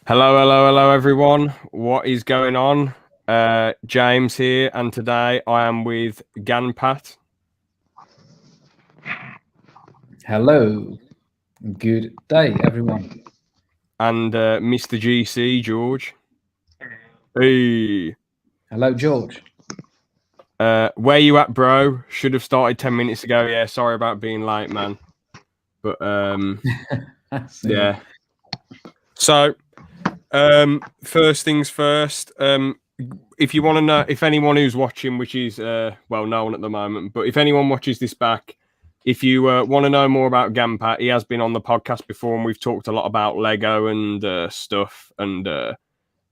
Hello, hello, hello, everyone. What is going on? James here, and today I am with Ganpat. Hello. Good day, everyone. And Mr. GC, George. Hey. Hello, George. Where you at, bro? Should have started 10 minutes ago. Yeah, sorry about being late, man. But, yeah. So, first things first. If you want to know, if anyone who's watching, which is, well, no one at the moment, but if anyone watches this back, if you want to know more about Ganpat, he has been on the podcast before, and we've talked a lot about Lego and stuff and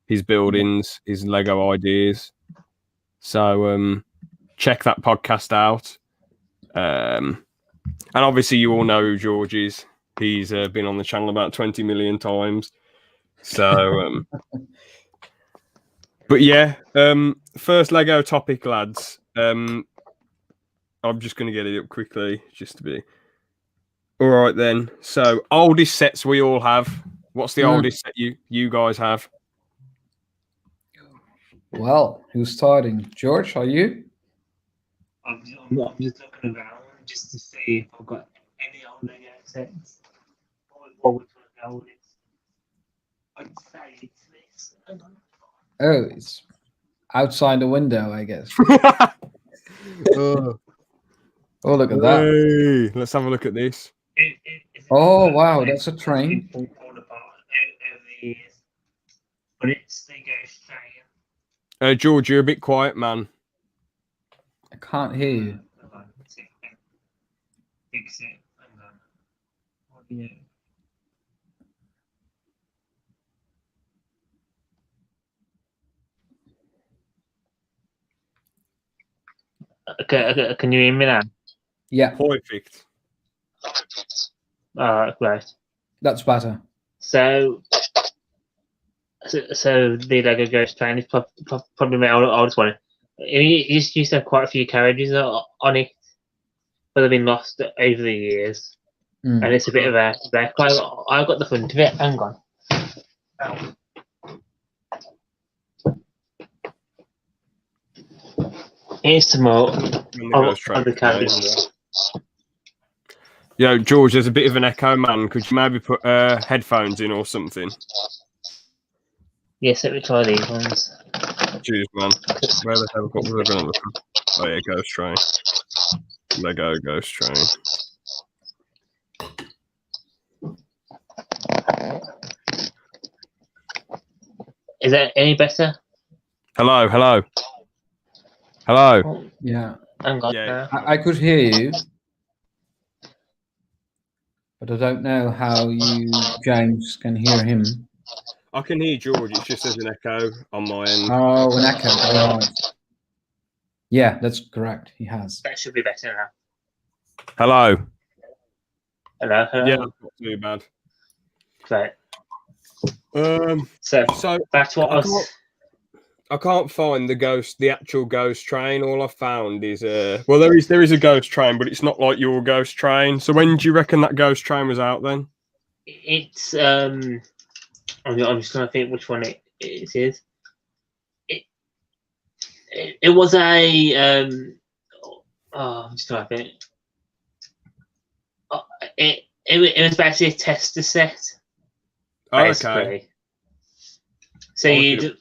his buildings, his Lego ideas. So check that podcast out. And obviously, you all know who George is. He's been on the channel about 20 million times. So, but yeah, first Lego topic, lads. I'm just going to get it up quickly, just to be. All right then. So oldest sets we all have. What's the oldest set you guys have? Well, who's starting? George, are you? I'm just looking around just to see if I've got any old Lego sets. What would the oldest? I'd say it's this. Oh, it's outside the window, I guess. Oh, look at that. hey, let's have a look at this. Oh, wow, that's a train. Fall apart over the years. But it's the Ghost Train. George, you're a bit quiet, man. I can't hear you. Fix it. Hang on. What do you? Okay, can you hear me now? Yeah, Perfect. Right. that's better. So the Lego Ghost Train is probably my oldest one. It used to have quite a few carriages on it, but they've been lost over the years. And it's a bit of a wreck. I got the front of it. Hang on. Here's some more of the carriages. Yo, George, there's a bit of an echo, man. Could you maybe put headphones in or something? Yes, let me try these ones. Cheers, man. Where the hell got we going to look at? Oh yeah, Ghost Train. Lego Ghost Train. Is that any better? Hello, hello. Hello. Yeah, Hang on. Yeah. I could hear you, but I don't know how you, James, can hear him. I can hear George. It's just there's an echo on my end. Oh, an echo. All right. Yeah, that's correct. He has. That should be better now. Hello. Hello. Yeah, not too bad. Great. So that's what I can't find the actual ghost train. All I found is well, there is a ghost train, but it's not like your ghost train. So when do you reckon that ghost train was out then? It's I'm just trying to think which one it is. It was a I'm just trying to think. It was basically a tester set. Basically. Okay. So you'd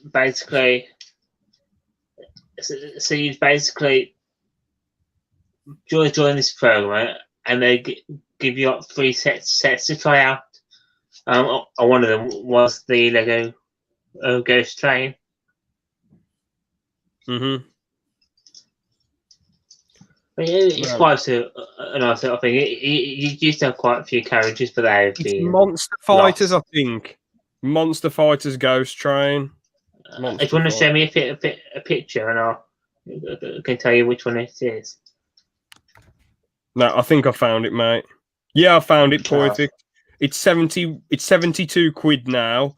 basically join this program, and they give you 3 sets to try out. One of them was the Lego Ghost Train. Mm-hmm. But it's quite a nice little thing. You used to have quite a few carriages, but they've been Monster Fighters, lost. I think. Monster Fighters Ghost Train. If you want to show me a picture, and I can tell you which one it is. No, I think I found it, mate. Yeah, I found it. Perfect. It's 72 quid now.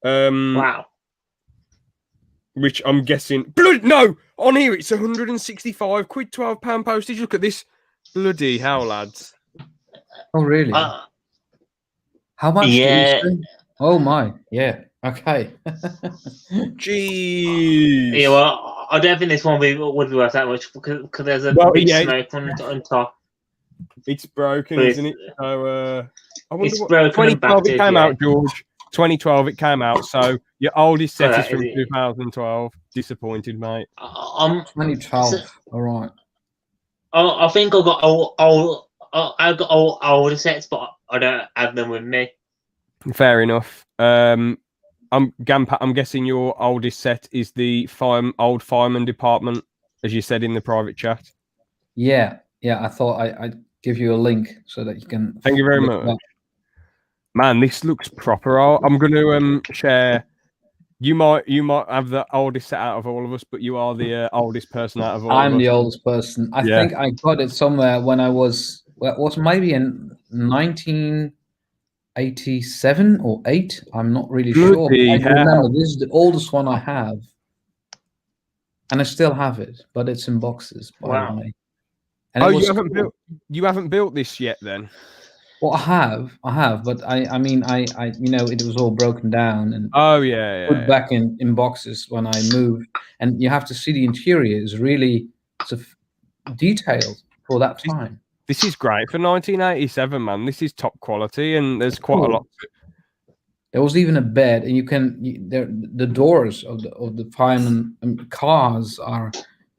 Wow. Which I'm guessing. No! On here it's 165 quid, £12 postage. Look at this. Bloody hell, lads. Oh, really? How much? Yeah. Oh my, yeah. Okay. Jeez. Yeah, well, I don't think this one would be worth that much because there's a Well, big yeah, smoke on top. it's broken, But isn't it? So I wonder It's what broken and 2012 it battered, came yeah. out, George. 2012 it came out. So your oldest set Oh, is from is it? 2012. Disappointed, mate. 2012. All right. I think I've got I've got older sets, but I don't have them with me. Fair enough. Gampat, I'm guessing your oldest set is the old fireman department, as you said in the private chat. Yeah. Yeah. I thought I'd give you a link so that you can. Thank you very look it much. up. Man, this looks proper. I'm going to share. You might have the oldest set out of all of us, but you are the oldest person out of all I'm of us. the oldest person. I Yeah. think I got it somewhere when I was. Well, it was maybe in 1987 or 8. I'm not really sure. But Bloody I hell. remember this is the oldest one I have, and I still have it, but it's in boxes. By Wow. the way. And Oh, it was you haven't built this yet, then? Well, I have, but I mean, it was all broken down and Oh yeah, put yeah. back in boxes when I moved. And you have to see the interior is really detailed for that time. This is great for 1987, man. This is top quality, and there's quite a lot. There was even a bed, and the doors of the fireman cars are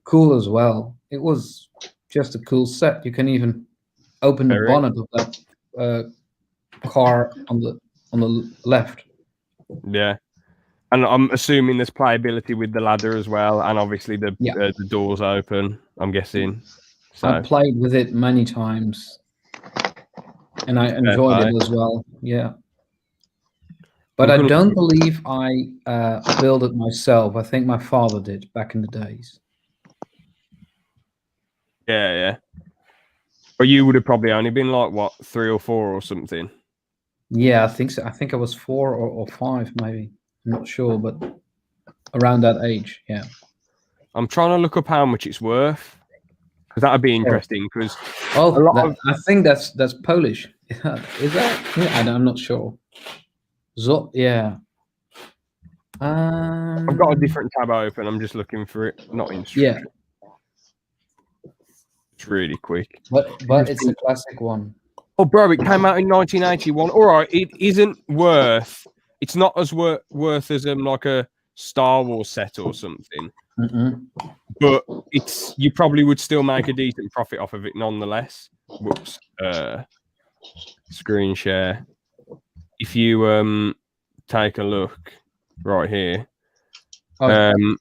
cool as well. It was just a cool set. You can even open the bonnet of that car on the left. Yeah, and I'm assuming there's playability with the ladder as well, and obviously the doors open. I'm guessing. So I played with it many times, and I enjoyed it as well. Yeah, but I don't believe I built it myself. I think my father did back in the days. Yeah, yeah. But you would have probably only been like what, 3 or 4 or something. Yeah, I think so. I think I was 4 or 5, maybe. I'm not sure, but around that age. Yeah. I'm trying to look up how much it's worth. That'd be interesting because I think that's Polish. Is that? Yeah, I'm not sure. Yeah. I've got a different tab open. I'm just looking for it. Not instruction. Yeah. It's really quick. But it's a classic one. Oh, bro, it came out in 1981. All right, it isn't worth. It's not as worth as like a Star Wars set or something. But you probably would still make a decent profit off of it nonetheless. Whoops. Screen share. If you take a look right here. 90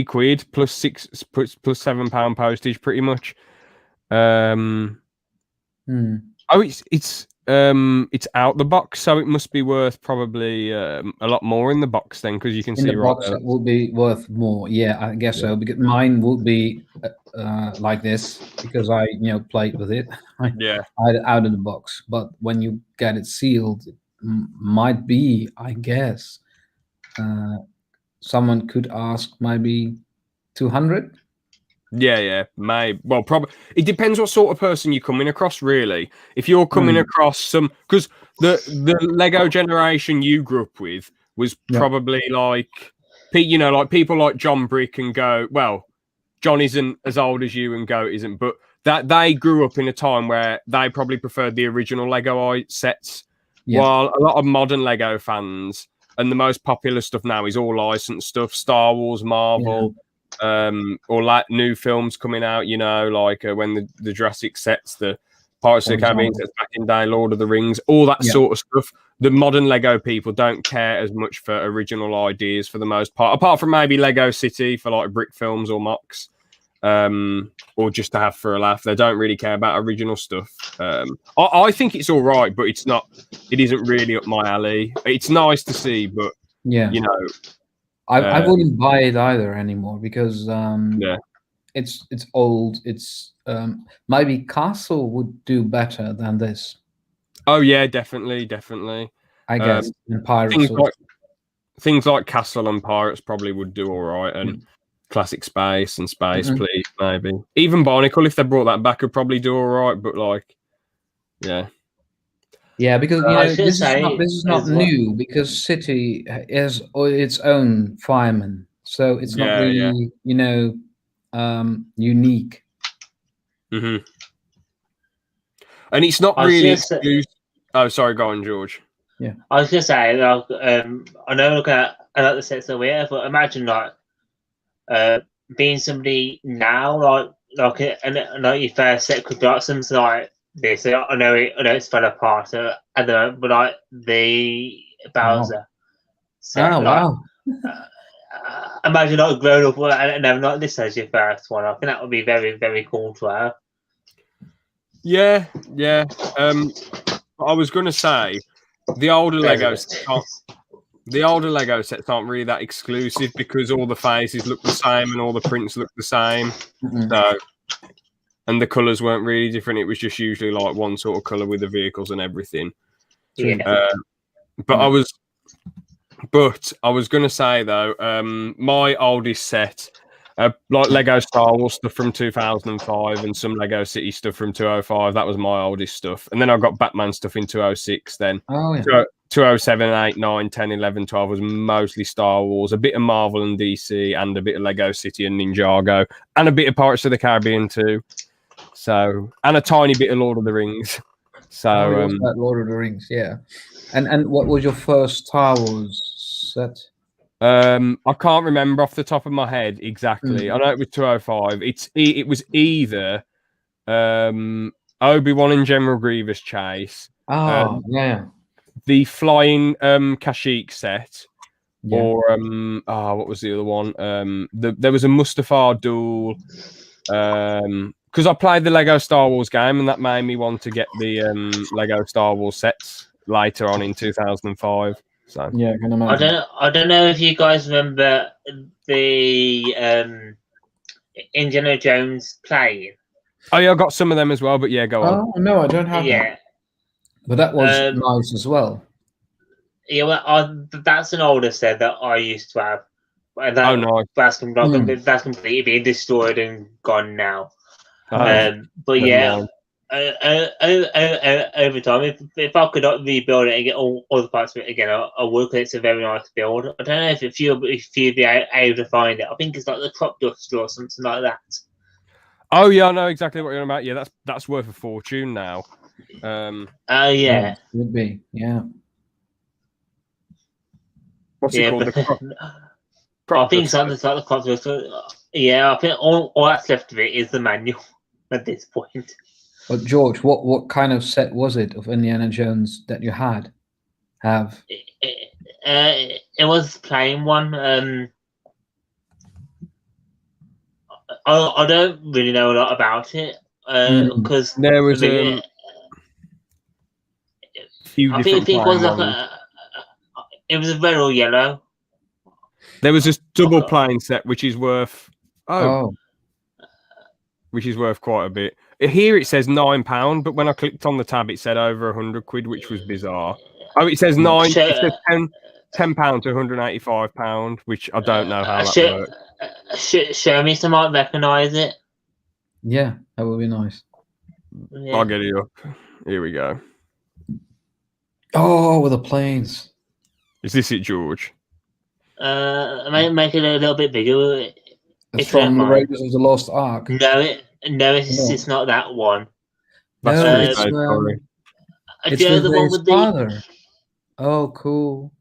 quid plus £7 postage, pretty much. Oh, it's out the box, so it must be worth probably a lot more in the box then, because you can see in the box it will be worth more. Yeah, I guess so. Because mine would be like this because I played with it. Out of the box, but when you get it sealed, it might be, I guess. Someone could ask maybe 200. Yeah, maybe. Well, probably it depends what sort of person you're coming across, really. If you're coming across some, because the Lego generation you grew up with was probably like people like John Brick and Goat. Well, John isn't as old as you and Goat isn't, but that they grew up in a time where they probably preferred the original Lego sets, while a lot of modern Lego fans. And the most popular stuff now is all licensed stuff, Star Wars, Marvel, or like new films coming out, like when the Jurassic sets, the Pirates of the Caribbean sets back in day, Lord of the Rings, all that sort of stuff. The modern Lego people don't care as much for original ideas for the most part, apart from maybe Lego City for like brick films or mocks, or just to have for a laugh. They don't really care about original stuff. I think it's all right, but it isn't really up my alley. It's nice to see, but I wouldn't buy it either anymore because it's old. It's maybe Castle would do better than this. Oh yeah, definitely. I guess in Pirates things like Castle and Pirates probably would do all right, and Classic Space and Space Police maybe. Even Barnacle, if they brought that back, would probably do all right. But like, yeah, Yeah, because I was gonna say this is not as well. new because City has its own fireman, so it's not Yeah, yeah. really unique. hmm And it's not I was really gonna say, exclusive. Oh, sorry, go on, George. I was gonna say, like, I know looking at the sets that we have, but imagine like being somebody now, and like your first set could be like something like this. I know it's fell apart at the moment, but like the Bowser set, Oh like wow! imagine like growing up and having like this as your first one. I think that would be very, very cool to have. Yeah, yeah. I was gonna say the older Lego sets aren't really that exclusive because all the faces look the same and all the prints look the same. So, and the colours weren't really different. It was just usually like one sort of colour with the vehicles and everything. Yeah. But I was gonna say though, my oldest set, like Lego Star Wars stuff from 2005 and some Lego City stuff from 205. That was my oldest stuff, and then I got Batman stuff in 206. Then 207, 8, 9, 10, 11, 12 was mostly Star Wars, a bit of Marvel and DC, and a bit of Lego City and Ninjago, and a bit of Pirates of the Caribbean too. So, and a tiny bit of Lord of the Rings. So, that Lord of the Rings, yeah. And what was your first Star Wars set? I can't remember off the top of my head exactly. I know it was 205. It was either Obi-Wan and General Grievous chase. Oh, yeah. The flying Kashyyyk set. Yeah. Or what was the other one? There was a Mustafar duel. Because I played the Lego Star Wars game and that made me want to get the Lego Star Wars sets later on in 2005. So yeah, I can imagine. I don't know if you guys remember the Indiana Jones plane. Oh yeah, I got some of them as well, but yeah, go on. Oh no, I don't have that. But that was nice as well. Yeah, well, that's an older set that I used to have. And that, nice. That's completely been destroyed and gone now. But yeah, over time, if I could rebuild it and get all the parts of it again, I would. Because it's a very nice build. I don't know if you'd be able to find it. I think it's like the Crop Duster or something like that. Oh yeah, I know exactly what you're on about. Yeah, that's worth a fortune now. Yeah, would be, yeah. What's it called? I think something like the Crop Duster. Yeah, I think all that's left of it is the manual at this point. But George, what kind of set was it of Indiana Jones that you had? It was plain one. I don't really know a lot about it because there was a few I think it was like it was a red or yellow. There was this double plane set which is worth which is worth quite a bit. Here it says £9, but when I clicked on the tab, it said over £100, which was bizarre. Oh, it says £9. It says £10 to £185, which I don't know how that works. Show me, so I might recognise it. Yeah, that would be nice. Yeah. I'll get it up. Here we go. Oh, with the planes. Is this it, George? Make it a little bit bigger. It's from the Raiders of the Lost Ark. No, it's not that one. That's it's the one with father. Oh, cool.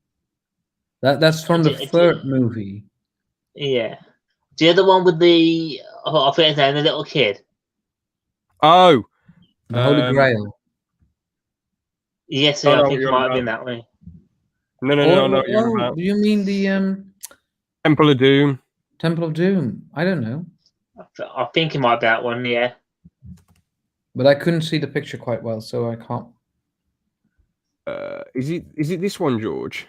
That's from the third movie. Yeah. The other one with the I think it's the little kid. Oh, the Holy Grail. Yes, I think it might have been that way. No. Do you mean the Temple of Doom? Temple of Doom. I don't know. I think it might be that one, yeah. But I couldn't see the picture quite well, so I can't. Is it this one, George?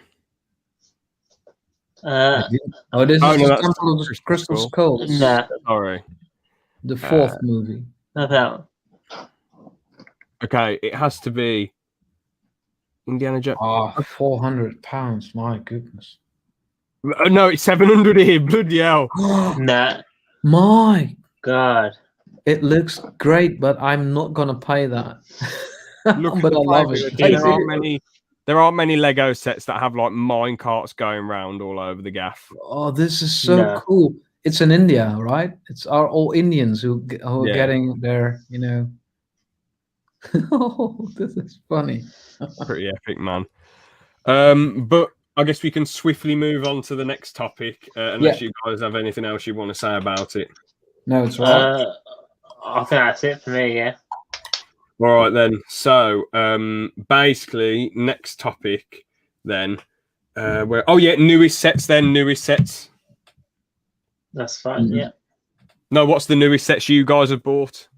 This is the Temple of the Crystal Skulls. No. Sorry. The fourth movie. About. Okay, it has to be Indiana Jones. £400. My goodness. No, it's 700 here. Bloody hell. Nah. My God. It looks great, but I'm not gonna pay that. Look at But the I love playability. it. There aren't many Lego sets that have like mine carts going round all over the gaff. Oh, this is so No. cool. It's in India, right? It's are all Indians who are Yeah. getting their, Oh, this is funny. Pretty epic, man. But I guess we can swiftly move on to the next topic, unless you guys have anything else you want to say about it. No, it's right. I think that's it for me. Yeah. All right then. So, basically, next topic then. Newest sets. That's fine. Mhm. Yeah. No, what's the newest sets you guys have bought?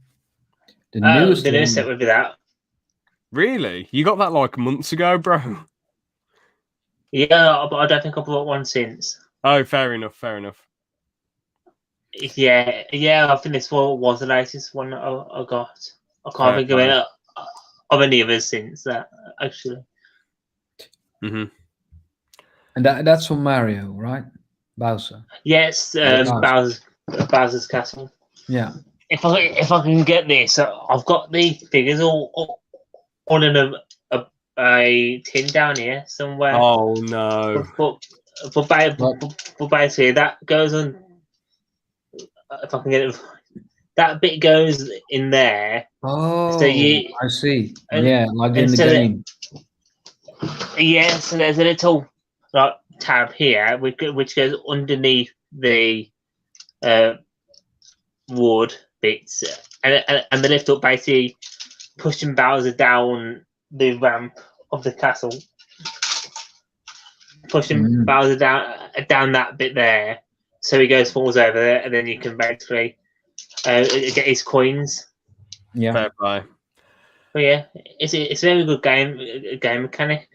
The newest the one. newest set would be that. Really? You got that like months ago, bro? Yeah, but I don't think I've bought one since. Oh, fair enough. Yeah. I think this one was the latest one I got. I can't think of any others since that, actually. Mm-hmm. And that's from Mario, right? Bowser. Yes, Bowser's Castle. Yeah. If I can get this, I've got the figures all in a tin down here somewhere. Oh no! But basically, that goes on. If I can get it, that bit goes in there. Oh, So I see. Yeah, like in the so game. Yeah, so there's a little tab here which goes underneath the wood bits, and the lift up basically pushing Bowser down the ramp of the castle, pushing Bowser down that bit there, so he falls over there, and then you can basically get his coins. Yeah. Fair play. But yeah, it's a very good game mechanic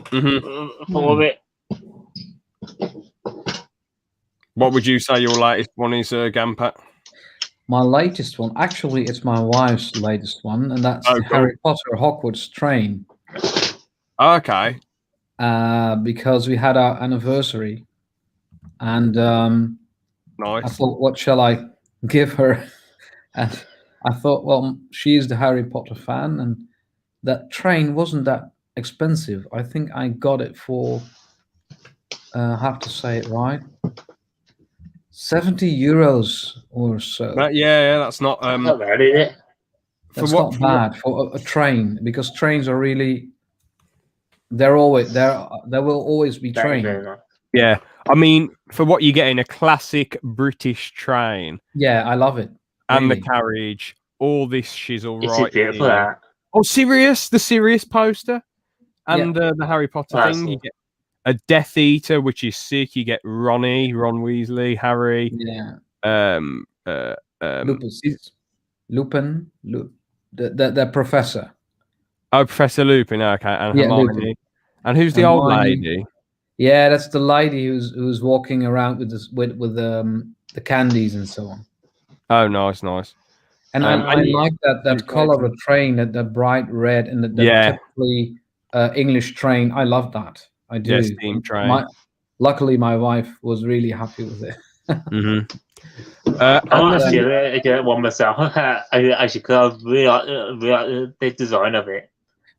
for it. What would you say your latest one is, Gampat? My latest one, actually, it's my wife's latest one, and that's the Harry Potter Hogwarts train. Okay. Because we had our anniversary, and Nice. I thought, what shall I give her? And I thought, well, she's the Harry Potter fan, and that train wasn't that expensive. I think I got it for, I have to say it right, 70 euros or so. That's not Not bad, is it? That's not bad for a train, because trains are really, there will always be trains. Yeah, I mean, for what you get in a classic British train. Yeah, I love it. And really. the carriage, all this shizzle It's right beautiful, here. that. Oh, Sirius, the Sirius poster, and the Harry Potter thing. You get a Death Eater, which is sick. You get Ron Weasley, Harry. Yeah. Lupin, the professor. Oh, Professor Lupin. Okay, and Hermione. Lupin. And who's the old lady? Yeah, that's the lady who's walking around with the candies and so on. Oh, nice. And I like that color of a train, that bright red, and the typically English train. I love that. I do. Yeah, steam train. Luckily, my wife was really happy with it. I actually get one myself. Actually, because I really like the design of it.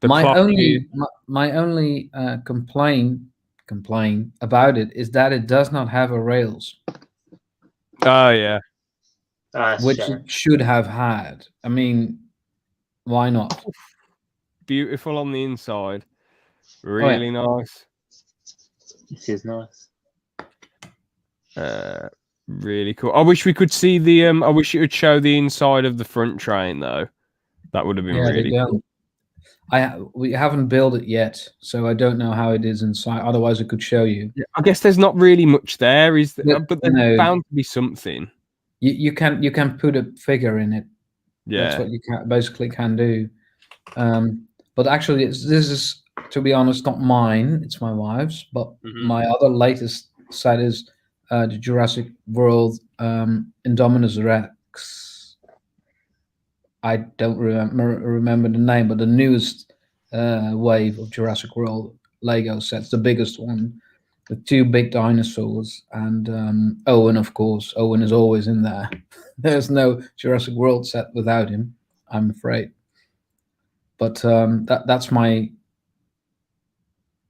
My only complaint about it is that it does not have a rails. Oh yeah. Which it should have had. I mean, why not? Beautiful on the inside. Really nice. This is nice. Really cool. I wish we could see the I wish it would show the inside of the front train though. That would have been really cool. We haven't built it yet, so I don't know how it is inside. Otherwise, I could show you. Yeah, I guess there's not really much there, is there? But there's bound to be something. You can put a figure in it. Yeah, that's what you basically can do. But actually, this is, to be honest, not mine. It's my wife's. But my other latest set is the Jurassic World Indominus Rex. I don't remember the name, but the newest wave of Jurassic World Lego sets, the biggest one, with 2 big dinosaurs, and Owen, of course. Owen is always in there. There's no Jurassic World set without him, I'm afraid. But that's my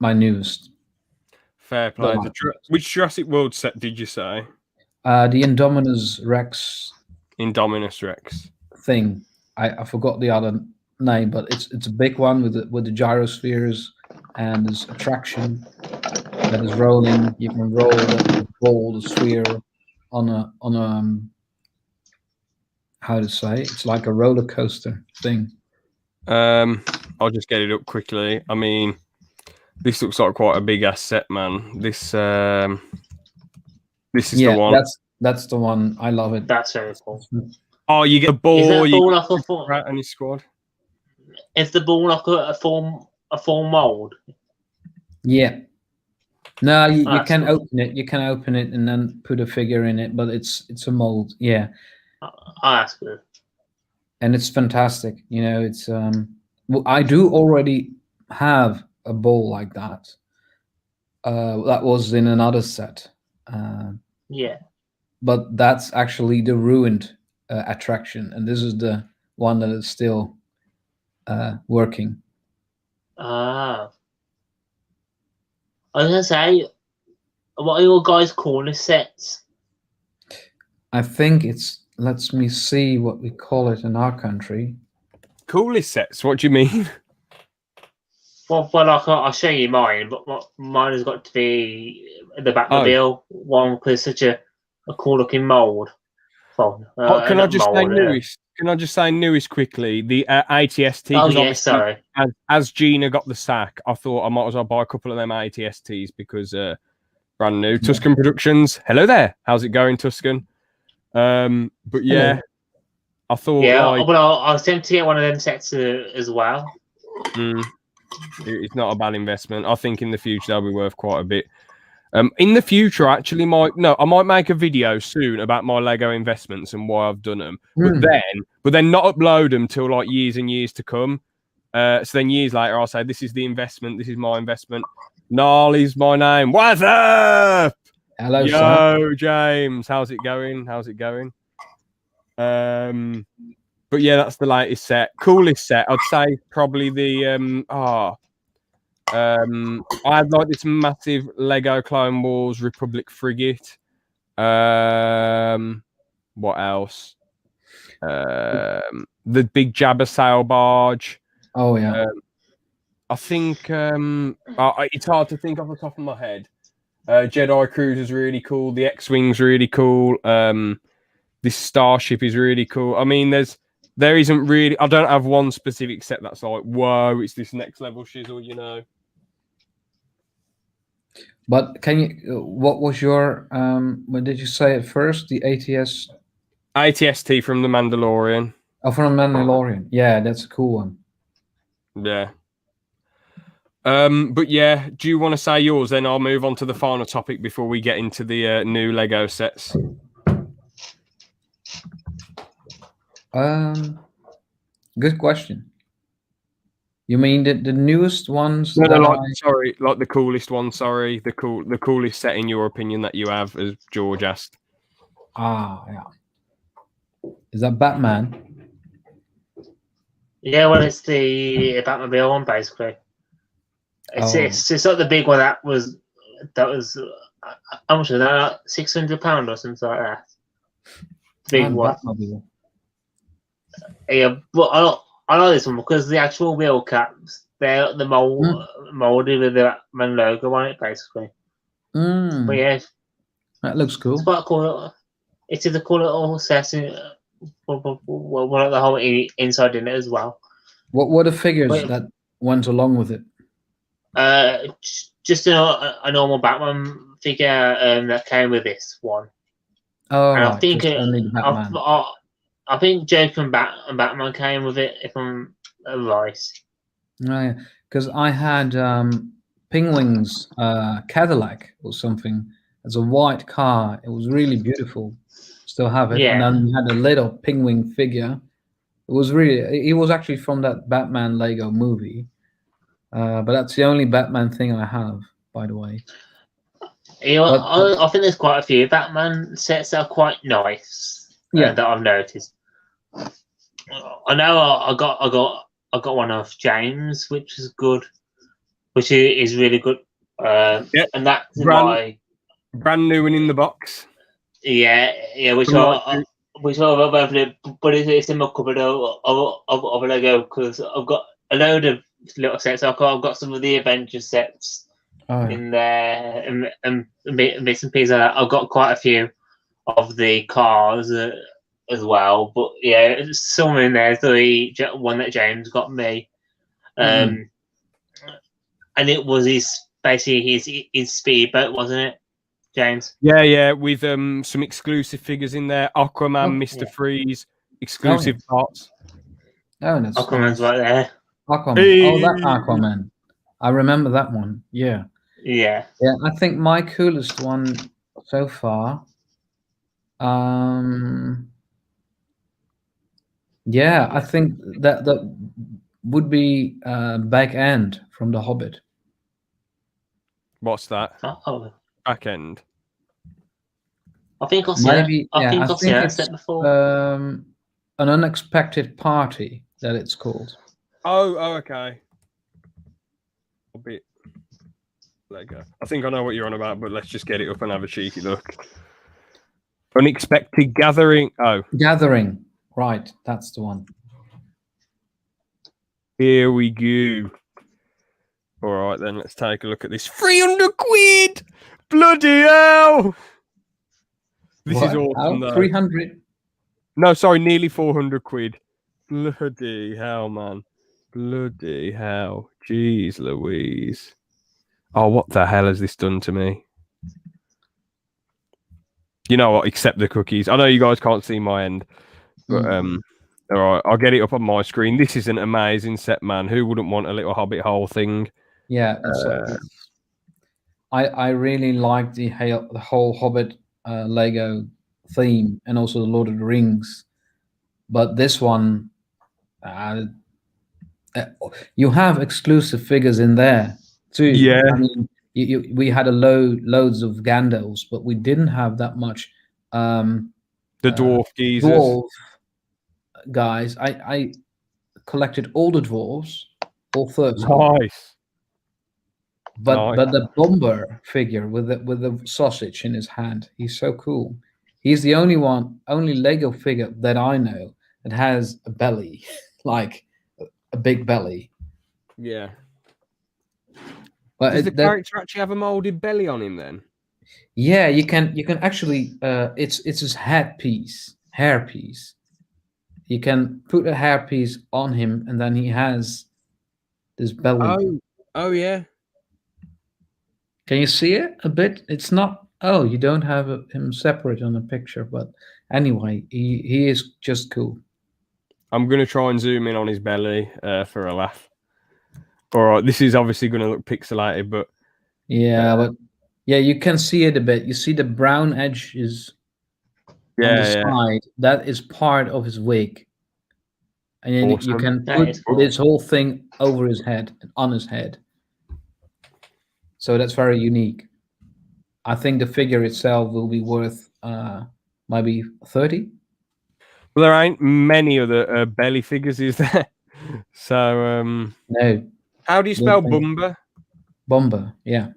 newest. Fair play. Well, Which Jurassic World set did you say? The Indominus Rex Indominus Rex. thing. I forgot the other name, but it's a big one with the gyrospheres and this attraction that is rolling. You can roll the sphere on a how to say, it's like a roller coaster thing. I'll just get it up quickly. I mean, this looks like quite a big ass set, man. This is the one. That's the one. I love it. That's very cool. Oh, you get a ball. Is that you ball get like a form? Pratt and his squad. Is the ball like a form mold? Yeah. No, you can cool. open it. You can open it and then put a figure in it, but it's a mold. Yeah. Oh, that's good. And it's fantastic. You know, it's well, I do already have a ball like that. That was in another set. Yeah. But that's actually the ruined attraction, and this is the one that is still working. Ah. I was gonna say, what are your guys' corner sets? I think it's, let me see what we call it in our country. Coolest sets. What do you mean? Well, I'll show you mine, but mine has got to be the Batmobile one because it's such a cool looking mold. Can I just say newest? Can I just say newest quickly? The ATST. Oh yes, sorry. As Gina got the sack, I thought I might as well buy a couple of them ATSTs because brand new. Tuscan Productions. Hello there. How's it going, Tuscan? But yeah, hello. I thought. Yeah, well, I was tempted to get one of them sets as well. It's not a bad investment. I think in the future they'll be worth quite a bit. In the future, actually, I might make a video soon about my Lego investments and why I've done them. But then not upload them till like years and years to come. So then years later, I'll say this is the investment. This is my investment. Gnarly's my name. What's up? Hello, yo, sir. James. How's it going? But yeah, that's the latest set. Coolest set, I'd say probably the I had like this massive Lego Clone Wars Republic frigate. What else? The big Jabba sail barge. Oh yeah. I think it's hard to think off the top of my head. Jedi Cruiser's really cool. The X-Wing's really cool. This starship is really cool. I mean, there isn't really. I don't have one specific set that's like, whoa, it's this next level shizzle, you know. But can you? What was your? What did you say at first? The ATST from the Mandalorian. Oh, from the Mandalorian. Yeah, that's a cool one. Yeah. But yeah, do you want to say yours? Then I'll move on to the final topic before we get into the new Lego sets. Good question. You mean the newest ones? No, sorry, like the coolest one. Sorry, the coolest set in your opinion that you have, as George asked. Ah, yeah. Is that Batman? Yeah, well, it's the Batmobile one basically. It's not the big one that was how much was that? £600 or something like that. Big one. Batmobile. Yeah, but I know this one because the actual wheel caps, they're the molded with the Batman logo on it, basically. But yeah, that looks cool. It's quite cool. It's a cool little set. Well, the whole inside in it as well. What were the figures that went along with it? Just a normal Batman figure that came with this one. Oh, and right. I think only the Batman. I think Joker and Batman came with it, if I'm right. Oh, yeah, because I had Penguin's Cadillac or something as a white car. It was really beautiful. Still have it. Yeah. And then we had a little Penguin figure. It was really. He was actually from that Batman Lego movie. But that's the only Batman thing I have, by the way. Yeah, I think there's quite a few Batman sets that are quite nice. That I've noticed. I know I got I got one of James, which is good, which is really good. Yeah. And that's Brand new and in the box. yeah, which I opened, but it's in my cupboard of Lego because I've got a load of little sets. I've got some of the Avengers sets in there, and bits and pieces. I've got quite a few of the cars as well, but yeah, some in there. The one that James got me, and it was basically his speedboat, wasn't it, James? Yeah, with some exclusive figures in there. Aquaman, Mr. Freeze, exclusive parts. Oh, that's Aquaman's right there. Aquaman. Hey. Oh, that Aquaman. I remember that one. Yeah. Yeah. I think my coolest one so far. Yeah, I think that would be Back End from The Hobbit. What's that? Oh. Back End. I think I've seen that set before. An Unexpected Party, that it's called. Oh, okay. A bit Lego. I think I know what you're on about, but let's just get it up and have a cheeky look. Unexpected Gathering. Oh. Gathering. Right, that's the one. Here we go. All right, then let's take a look at this. 300 quid! Bloody hell! This is awesome, though. 300? No, sorry, nearly 400 quid. Bloody hell, man. Bloody hell. Jeez Louise. Oh, what the hell has this done to me? You know what? Accept the cookies. I know you guys can't see my end, but all right, I'll get it up on my screen. This is an amazing set, man. Who wouldn't want a little Hobbit hole thing? Yeah, I really like the whole Hobbit Lego theme and also the Lord of the Rings, but this one, you have exclusive figures in there too. Yeah, I mean, we had loads of Gandalfs, but we didn't have that much. The dwarf geezers. Dwarf guys. I collected all the dwarves, all 30. Nice. But the Bomber figure with the sausage in his hand, he's so cool. He's the only Lego figure that I know that has a belly, like a big belly. Yeah. But does the character actually have a molded belly on him then? Yeah, you can actually it's his hairpiece. You can put a hairpiece on him and then he has this belly. Oh yeah. Can you see it a bit? It's not. Oh, you don't have him separate on the picture, but anyway, he is just cool. I'm gonna try and zoom in on his belly for a laugh. All right, this is obviously gonna look pixelated, but but you can see it a bit. You see the brown edges on the side. That is part of his wig, and then you can put this whole thing over his head, on his head. So that's very unique. I think the figure itself will be worth maybe 30. Well, there ain't many other belly figures, is there? So no. How do you spell Bumba? Bomber, yeah.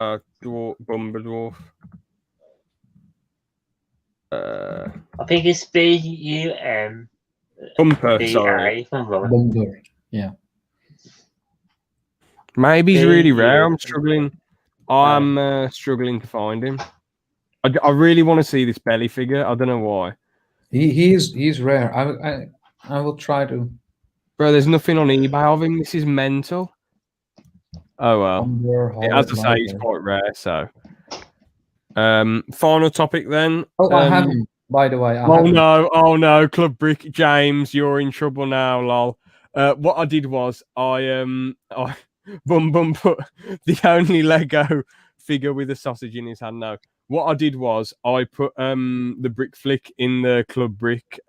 Dwarf, Bumba dwarf. I think it's B-U-M. Bumper, sorry. Bumper, yeah. Maybe he's really rare. I'm struggling. I'm struggling to find him. I really want to see this belly figure. I don't know why. He's rare. I will try to. Bro, there's nothing on eBay of him. This is mental. Oh well. As I say, he's quite rare. So, final topic then. Oh, I have him. By the way. Oh no, Club Brick James, you're in trouble now, lol. What I did was I put the only Lego figure with a sausage in his hand. No, what I did was I put the Brick Flick in the Club Brick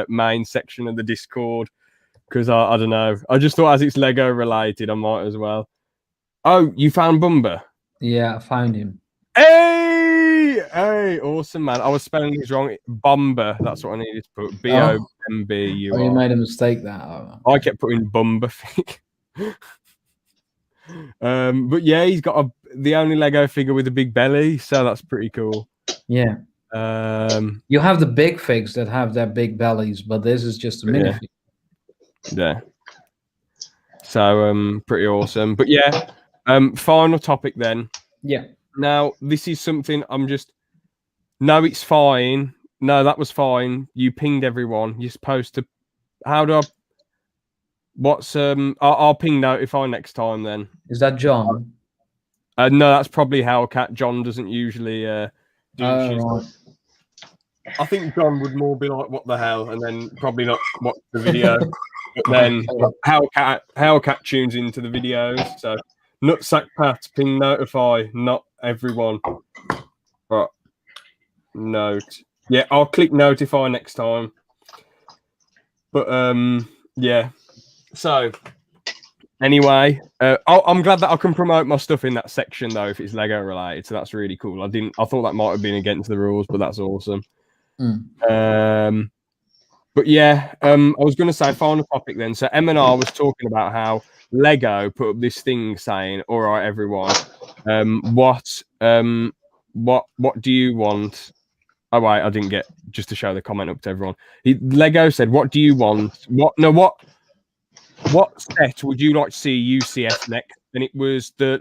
main section of the Discord because I don't know. I just thought as it's Lego related, I might as well. Oh, you found Bumba? Yeah, I found him. Hey! Hey, awesome, man. I was spelling these wrong. Bomber. That's what I needed to put. Oh, Bombu. you made a mistake there. I kept putting Bumba. But yeah, he's got the only Lego figure with a big belly, so that's pretty cool. Yeah. You have the big figs that have their big bellies, but this is just a minifig. Yeah. So pretty awesome. But yeah, final topic then. Yeah. Now this is something no, it's fine. No, that was fine. You pinged everyone. You're supposed to. How do I? What's I'll ping notify next time then. Is that John? No, that's probably Hellcat. John doesn't usually do shit. Right. I think John would more be like, "What the hell," and then probably not watch the video. But then Hellcat tunes into the videos. So Nutsack Pat, ping notify, not everyone. But note. Yeah, I'll click notify next time. But yeah. So anyway, I'm glad that I can promote my stuff in that section though, if it's Lego related. So that's really cool. I thought that might have been against the rules, but that's awesome. But yeah, I was going to say final topic then. So M&R was talking about how Lego put up this thing saying, "All right, everyone, what do you want?" Oh wait, I didn't get just to show the comment up to everyone. Lego said, "What do you want? What set would you like to see UCS next?" And it was the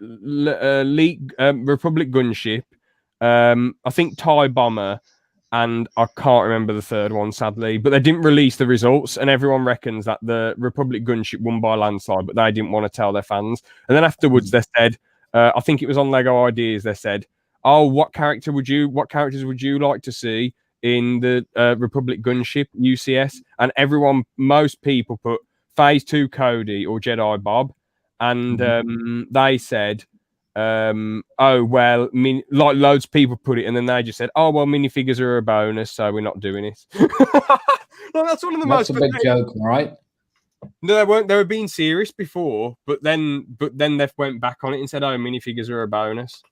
Republic gunship, I think TIE bomber, and I can't remember the third one, sadly. But they didn't release the results, and everyone reckons that the Republic gunship won by a landslide, but they didn't want to tell their fans. And then afterwards, they said, I think it was on Lego Ideas, they said, "Oh, what characters would you like to see in the Republic gunship UCS?" And most people put Phase 2 Cody or Jedi Bob, and they said, "Oh well," like loads of people put it, and then they just said, "Oh well, minifigures are a bonus, so we're not doing it." Well, that's one of the most. That's a big joke, right? No, they weren't. They were being serious before, but then they went back on it and said, "Oh, minifigures are a bonus."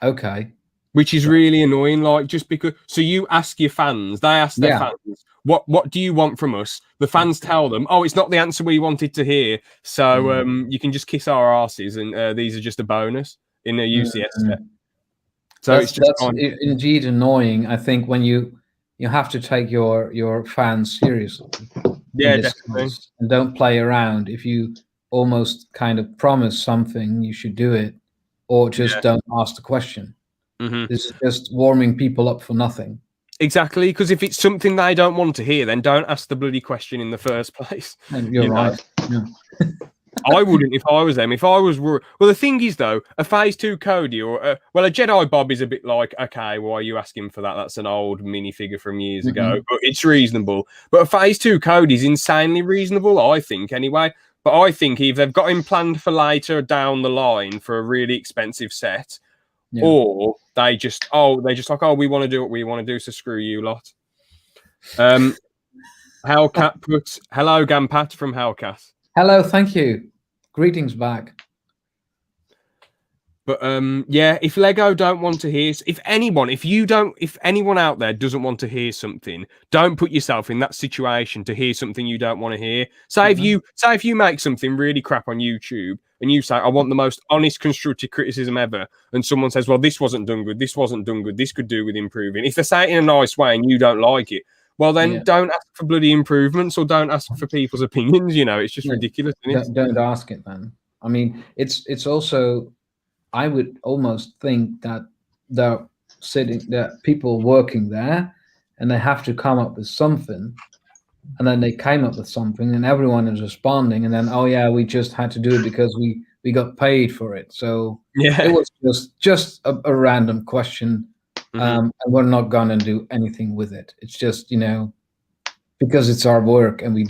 Okay. Which is really annoying, like just because. So you ask your fans, they ask their fans, "What do you want from us?" The fans tell them, "Oh, it's not the answer we wanted to hear, so you can just kiss our asses, and these are just a bonus in a UCS set." So that's indeed annoying. I think when you have to take your fans seriously. Yeah, definitely. And don't play around. If you almost kind of promise something, you should do it, or just don't ask the question. This is just warming people up for nothing. Exactly, because if it's something they don't want to hear, then don't ask the bloody question in the first place. And you're right. Yeah. I wouldn't if I was them. If I was, well, the thing is though, a Phase 2 Cody or a Jedi Bob is a bit like, okay, why are you asking for that? That's an old minifigure from years ago, but it's reasonable. But a Phase 2 Cody is insanely reasonable, I think, anyway. But I think if they've got him planned for later down the line for a really expensive set, or they just like, "Oh, we want to do what we want to do, so screw you lot." Hellcat puts, "Hello, Gampat from Hellcat." Hello, thank you. Greetings back. But yeah, if Lego don't want to hear, if anyone out there doesn't want to hear something, don't put yourself in that situation to hear something you don't want to hear. Say if you make something really crap on YouTube and you say, "I want the most honest constructive criticism ever," and someone says, "Well, this wasn't done good, this wasn't done good, this could do with improving." If they say it in a nice way and you don't like it, well then don't ask for bloody improvements or don't ask for people's opinions. You know, it's just ridiculous, isn't it? Don't ask it then. I mean, it's also, I would almost think that there people working there and they have to come up with something, and then they came up with something and everyone is responding, and then, "Oh yeah, we just had to do it because we got paid for it." So it was just a random question. And we're not gonna do anything with it. It's just, because it's our work and we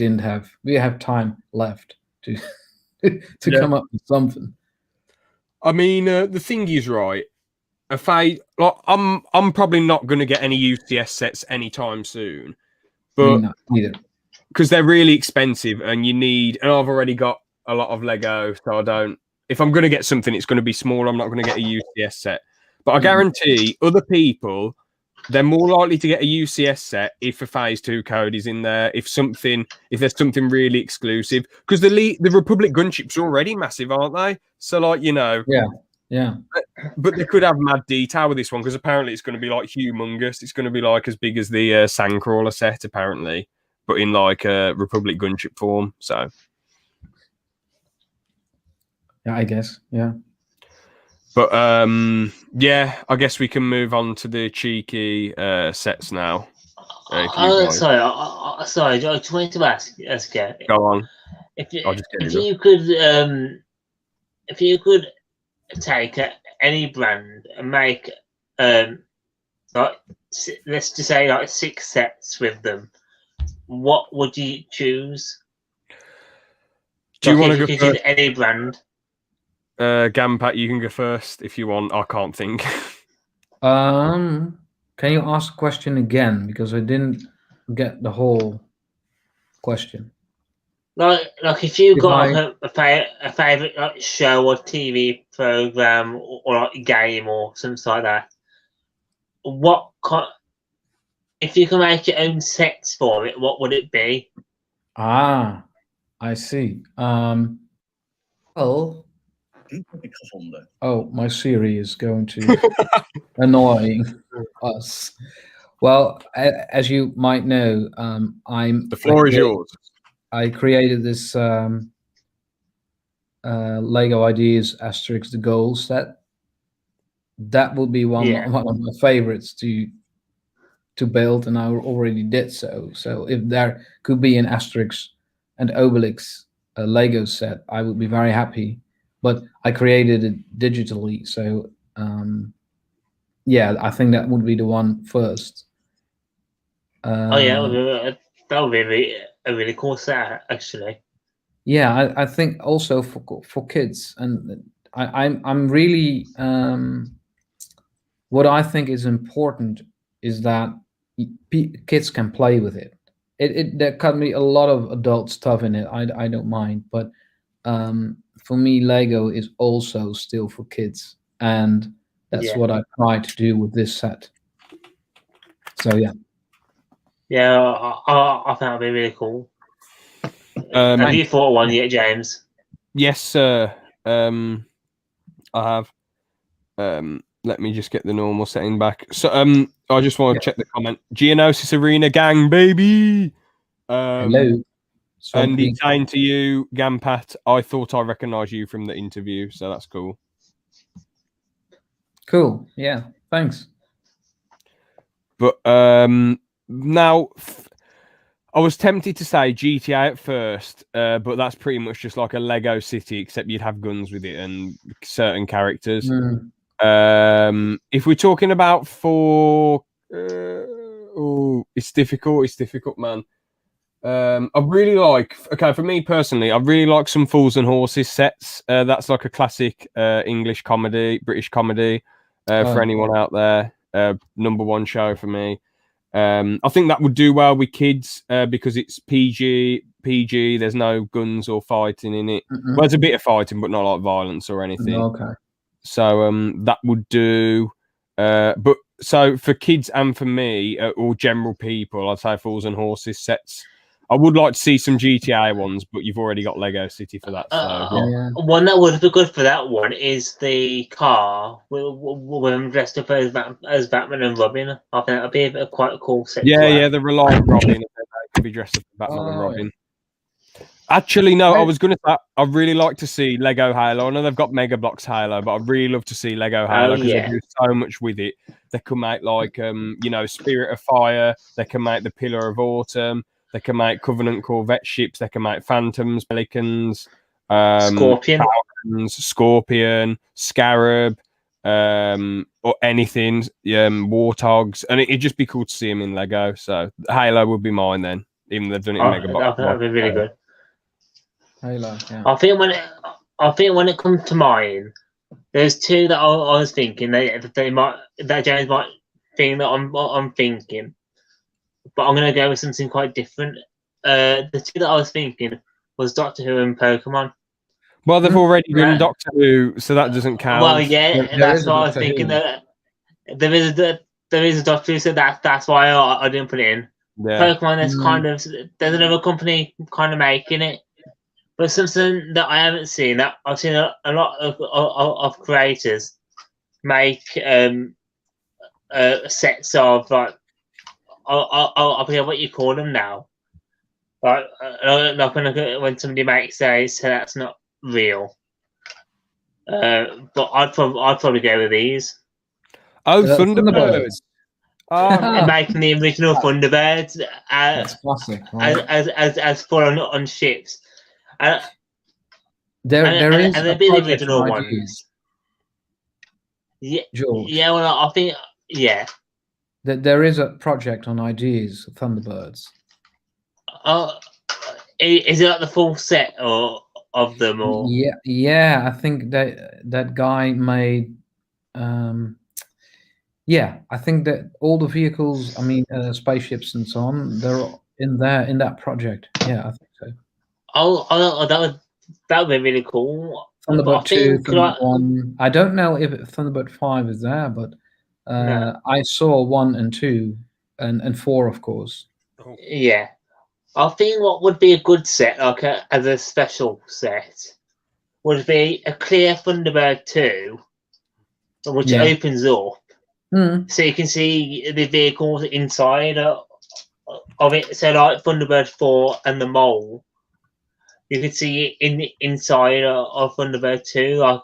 have time left to come up with something. I mean, the thing is, right? I'm probably not going to get any UCS sets anytime soon, but neither, because they're really expensive, and I've already got a lot of Lego, so I don't. If I'm going to get something, it's going to be small. I'm not going to get a UCS set. But I guarantee other people, they're more likely to get a UCS set if a Phase 2 code is in there. If there's something really exclusive, because the Republic gunships are already massive, aren't they? So like Yeah. But they could have mad detail with this one because apparently it's going to be like humongous. It's going to be like as big as the Sandcrawler set apparently, but in like a Republic gunship form. So yeah, I guess. Yeah. But yeah, I guess we can move on to the cheeky sets now. Sorry, I just wanted to ask you. Go on. If you could take any brand and make like let's just say like 6 sets with them, what would you choose? Do you want to go first? Any brand? Gampat, you can go first if you want. I can't think. Can you ask the question again, because I didn't get the whole question? Like if you got a favorite like show or TV program or like game or something like that, if you can make your own sets for it, what would it be? Ah, I see. Well. Oh, my Siri is going to annoying us. Well, as you might know, the floor is yours. I created this Lego Ideas Asterix the Goal set. That would be one of my favorites to build, and I already did so. So if there could be an Asterix and Obelix Lego set, I would be very happy. But I created it digitally, so yeah, I think that would be the one first. That would be a really cool set, actually. Yeah, I think also for kids, and I'm really what I think is important is that kids can play with it. There can be a lot of adult stuff in it. I don't mind, but for me, Lego is also still for kids, and that's what I try to do with this set. So yeah. Yeah, I think that'd be really cool. Have you thought of one yet, James? Yes, sir. I have. Let me just get the normal setting back. So I just want to check the comment. Geonosis Arena gang, baby. Hello. And he's saying to you, Gampat, I thought I recognised you from the interview, so that's cool. Cool. Yeah. Thanks. But now, I was tempted to say GTA at first, but that's pretty much just like a Lego city, except you'd have guns with it and certain characters. If we're talking about it's difficult, man. I really like, for me personally, I really like some Fools and Horses sets. That's like a classic English comedy, British comedy for anyone out there. #1 show for me. I think that would do well with kids because it's PG. There's no guns or fighting in it. Well, there's a bit of fighting, but not like violence or anything. Okay. So that would do. But so for kids and for me or general people, I'd say Fools and Horses sets. I would like to see some GTA ones, but you've already got Lego City for that. So one that would be good for that one is the car with them dressed up as Batman and Robin. I think that'd be quite a cool set. Yeah, the Reliant Robin. They could be dressed up as Batman and Robin. Actually, no, I was going to say, I'd really like to see Lego Halo. I know they've got Mega Bloks Halo, but I'd really love to see Lego Halo because they do so much with it. They can make like, Spirit of Fire. They can make the Pillar of Autumn. They can make Covenant Corvette ships. They can make Phantoms, Pelicans, Scorpion, Scarab, or anything, Warthogs, and it'd just be cool to see them in Lego. So Halo would be mine then, even though they've done it in Mega Bloks. That'd be really good. Halo, yeah. I think when it comes to mine, there's 2 that I was thinking that James might think that I'm thinking. But I'm going to go with something quite different. The 2 that I was thinking was Doctor Who and Pokemon. Well, they've already done Doctor Who, so that doesn't count. Well, yeah, that's what I was thinking. That there is a doctor who said that's why I didn't put it in. Yeah. Pokemon, there's another company kind of making it, but something that I haven't seen. That I've seen a lot of creators make sets of like I forget what you call them now. Like when somebody makes say that's not real. But I'd probably go with these. Oh, Thunderbirds. Oh, Making the original Thunderbirds That's classic. Right? as full on ships. There is and a they'd be the project original on ones. ideas, Yeah, George. yeah. Well, I think There is a project on ideas, Thunderbirds. Is it like the full set or of them or? Yeah. I think that guy made. Yeah, I think that all the vehicles, I mean, spaceships and so on, they're in that project. Yeah, I think so. That would be really cool. Thunderbird 2, Could Thunderbird 1. I don't know if Thunderbird 5 is there, but No. I saw 1 and 2 and 4, of course. Yeah, I think what would be a good set, like as a special set, would be a clear Thunderbird 2, which Yeah. opens up, Mm. so you can see the vehicles inside of it. So like Thunderbird 4 and the Mole, you could see it inside of Thunderbird 2, like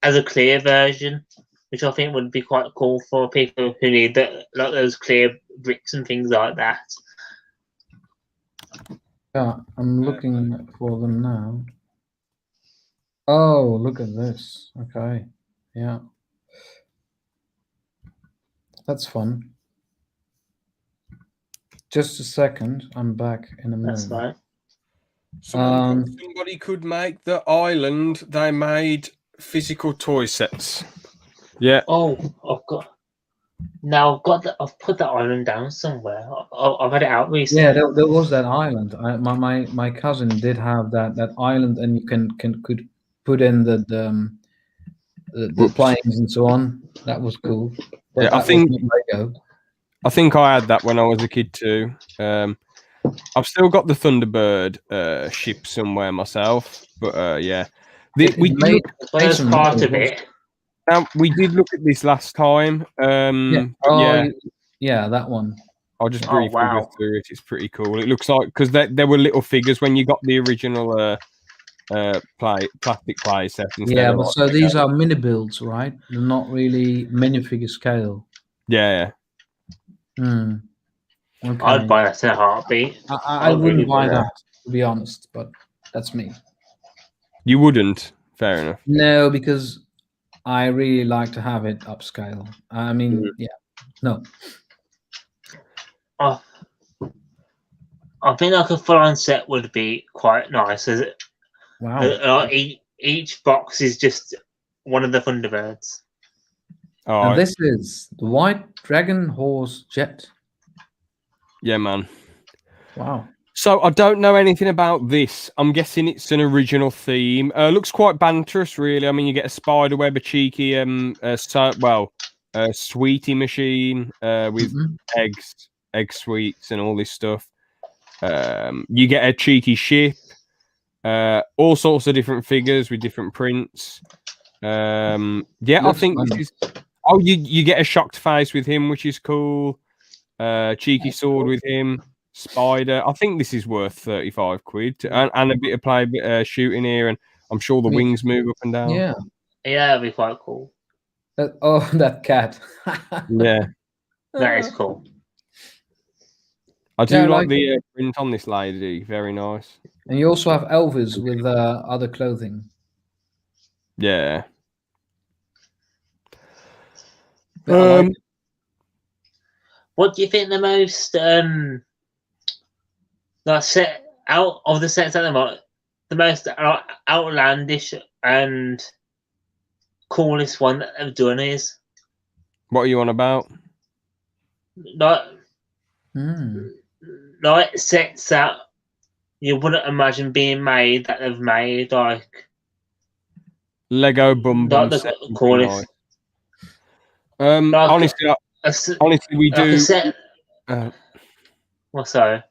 as a clear version, which I think would be quite cool for people who need like those clear bricks and things like that. Yeah, I'm looking for them now. Oh, look at this. Okay. Yeah. That's fun. Just a second. I'm back in a minute. That's right. Somebody could make the island. They made physical toy sets. Yeah. Oh, I've put that island down somewhere. I've had it out recently. Yeah, there was that island. My cousin did have that island, and you could put in the planes and so on. That was cool. But Yeah, I think Lego. I think I had that when I was a kid too. I've still got the Thunderbird ship somewhere myself, but yeah, we did part of it. We did look at this last time. Yeah, that one. I'll just briefly go through it. It's pretty cool. It looks like because there were little figures when you got the original plastic play set. Yeah, but so these are mini builds, right? They're not really minifigure scale. Yeah. Okay. I'd buy that in a heartbeat. I wouldn't buy that, to be honest, but that's me. You wouldn't? Fair enough. No, because I really like to have it upscale. I mean, yeah, no. I think like a full-on set would be quite nice. Is it? Wow. Each box is just one of the Thunderbirds. Oh, and this is the White Dragon Horse Jet. Yeah, man. Wow. So I don't know anything about this. I'm guessing it's an original theme. Looks quite banterous, really. I mean, you get a spider web, a cheeky, sweetie machine with egg sweets, and all this stuff. You get a cheeky ship. All sorts of different figures with different prints. Yeah, I think this is. Oh, you get a shocked face with him, which is cool. Cheeky sword with him. Spider. I think this is worth 35 quid and a bit of play, shooting here, and I'm sure the wings move up and down. Yeah, that'd be quite cool. That cat. Yeah, that is cool. I do like the print on this lady. Very nice. And you also have Elvis with other clothing. Yeah. What do you think the most set out of the sets at the moment, the most outlandish and coolest one that they've done is? What are you on about? Like sets that you wouldn't imagine being made that they've made, like Lego Bum Bum the set. coolest. Like, Honestly, a s- honestly, we like a do. set. Uh, Well, sorry.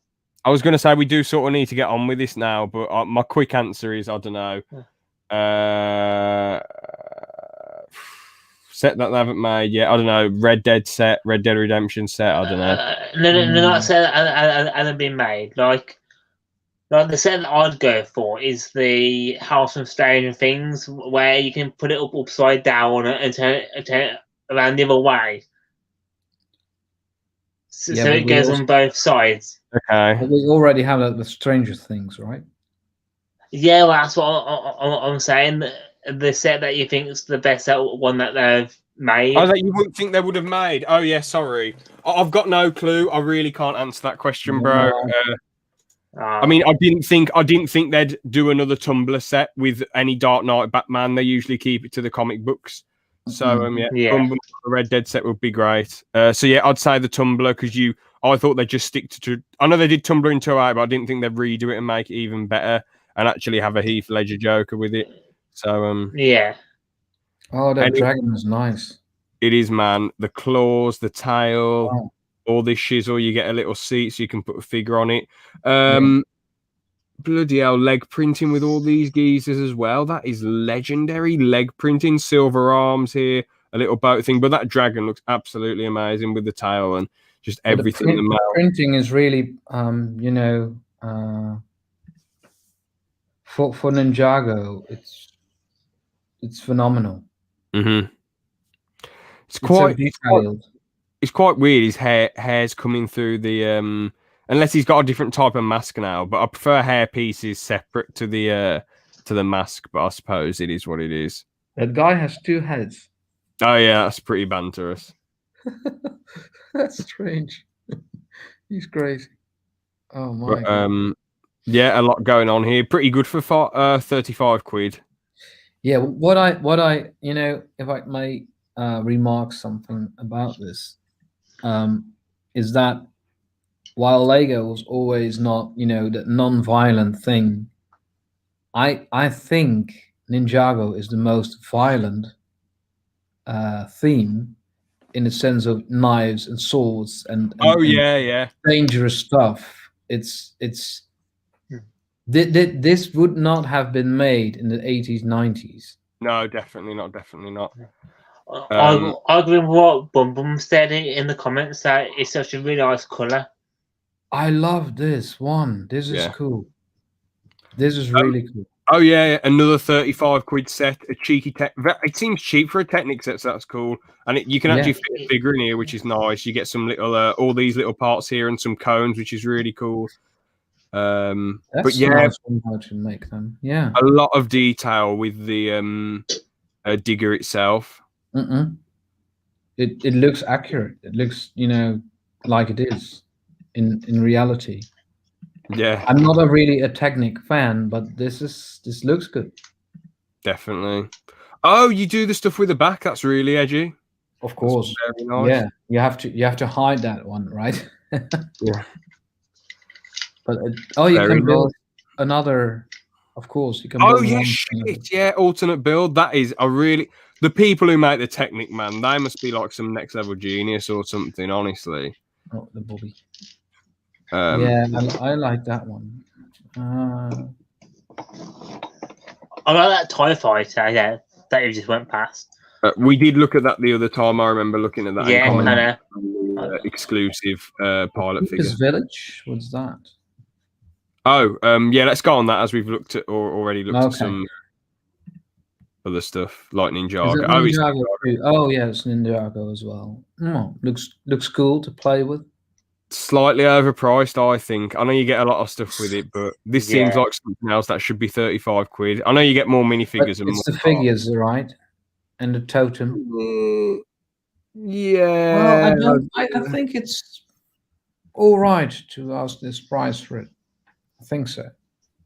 I was going to say we do sort of need to get on with this now, but my quick answer is I don't know. Set that they haven't made yet. I don't know. Red Dead set, Red Dead Redemption set. I don't know. No, not set hasn't been made. Like the set that I'd go for is the House from Stranger Things, where you can put it upside down and turn it around the other way, so Yeah, so but it goes on both sides. Okay. But we already have that with Stranger Things, right? Yeah, well, that's what I'm saying. The set that you think is the best one that they've made. Oh, that you wouldn't think they would have made. Oh yeah, sorry. I've got no clue. I really can't answer that question, bro. I mean, I didn't think they'd do another Tumblr set with any Dark Knight Batman. They usually keep it to the comic books. So Yeah. the Red Dead set would be great. So yeah, I'd say the Tumblr because I thought they'd just stick to. I know they did Tumblr in 2.8, but I didn't think they'd redo it and make it even better and actually have a Heath Ledger Joker with it. So yeah. Oh, that dragon is nice. It is, man. The claws, the tail, Wow. all this shizzle. You get a little seat so you can put a figure on it. Bloody hell, leg printing with all these geezers as well. That is legendary. Leg printing, silver arms here, a little boat thing. But that dragon looks absolutely amazing with the tail and just everything. The printing is really, for Ninjago, it's phenomenal. Mm-hmm. It's quite so detailed. It's quite weird. His hair's coming through the unless he's got a different type of mask now. But I prefer hair pieces separate to the mask. But I suppose it is what it is. That guy has 2 heads. Oh yeah, that's pretty banterous. That's strange. He's crazy. Oh my God. Yeah, a lot going on here. Pretty good for 35 quid. Yeah, what I if I may remark something about this, is that while Lego was always not that non-violent thing, I think Ninjago is the most violent theme in the sense of knives and swords and dangerous stuff. This would not have been made in the 80s, 90s. No, definitely not. I agree with what Bum said in the comments that it's such a really nice colour. I love this one. This is cool. This is really cool. Oh yeah, another 35 quid set, a cheeky tech. It seems cheap for a Technic set, so that's cool. And you can actually fit a figure in here, which is nice. You get some little, all these little parts here and some cones, which is really cool. That's a nice one how to make them. Yeah, a lot of detail with the digger itself. It looks accurate. It looks like it is in reality. Yeah, I'm not really a Technic fan, but this looks good. Definitely. Oh, you do the stuff with the back. That's really edgy. Of course. Very nice. Yeah, you have to hide that one, right? Yeah. But you can build another. Of course, you can. Oh yeah, shit, yeah, alternate build. That is the people who make the Technic, man. They must be like some next level genius or something. Honestly. Oh, the Bobby. Yeah, I like that one. I like that TIE Fighter. Yeah, that you just went past. We did look at that the other time. I remember looking at that. Yeah, I know. Exclusive pilot figure. Village. What's that? Oh, yeah. Let's go on that as we've looked at or already looked at some other stuff like Ninjago. Oh yeah, it's Ninjago as well. Looks cool to play with. Slightly overpriced, I think. I know you get a lot of stuff with it, but this seems like something else that should be 35 quid. I know you get more minifigures and it's the figures, right? And the totem. Yeah. Well, I think it's all right to ask this price for it. I think so.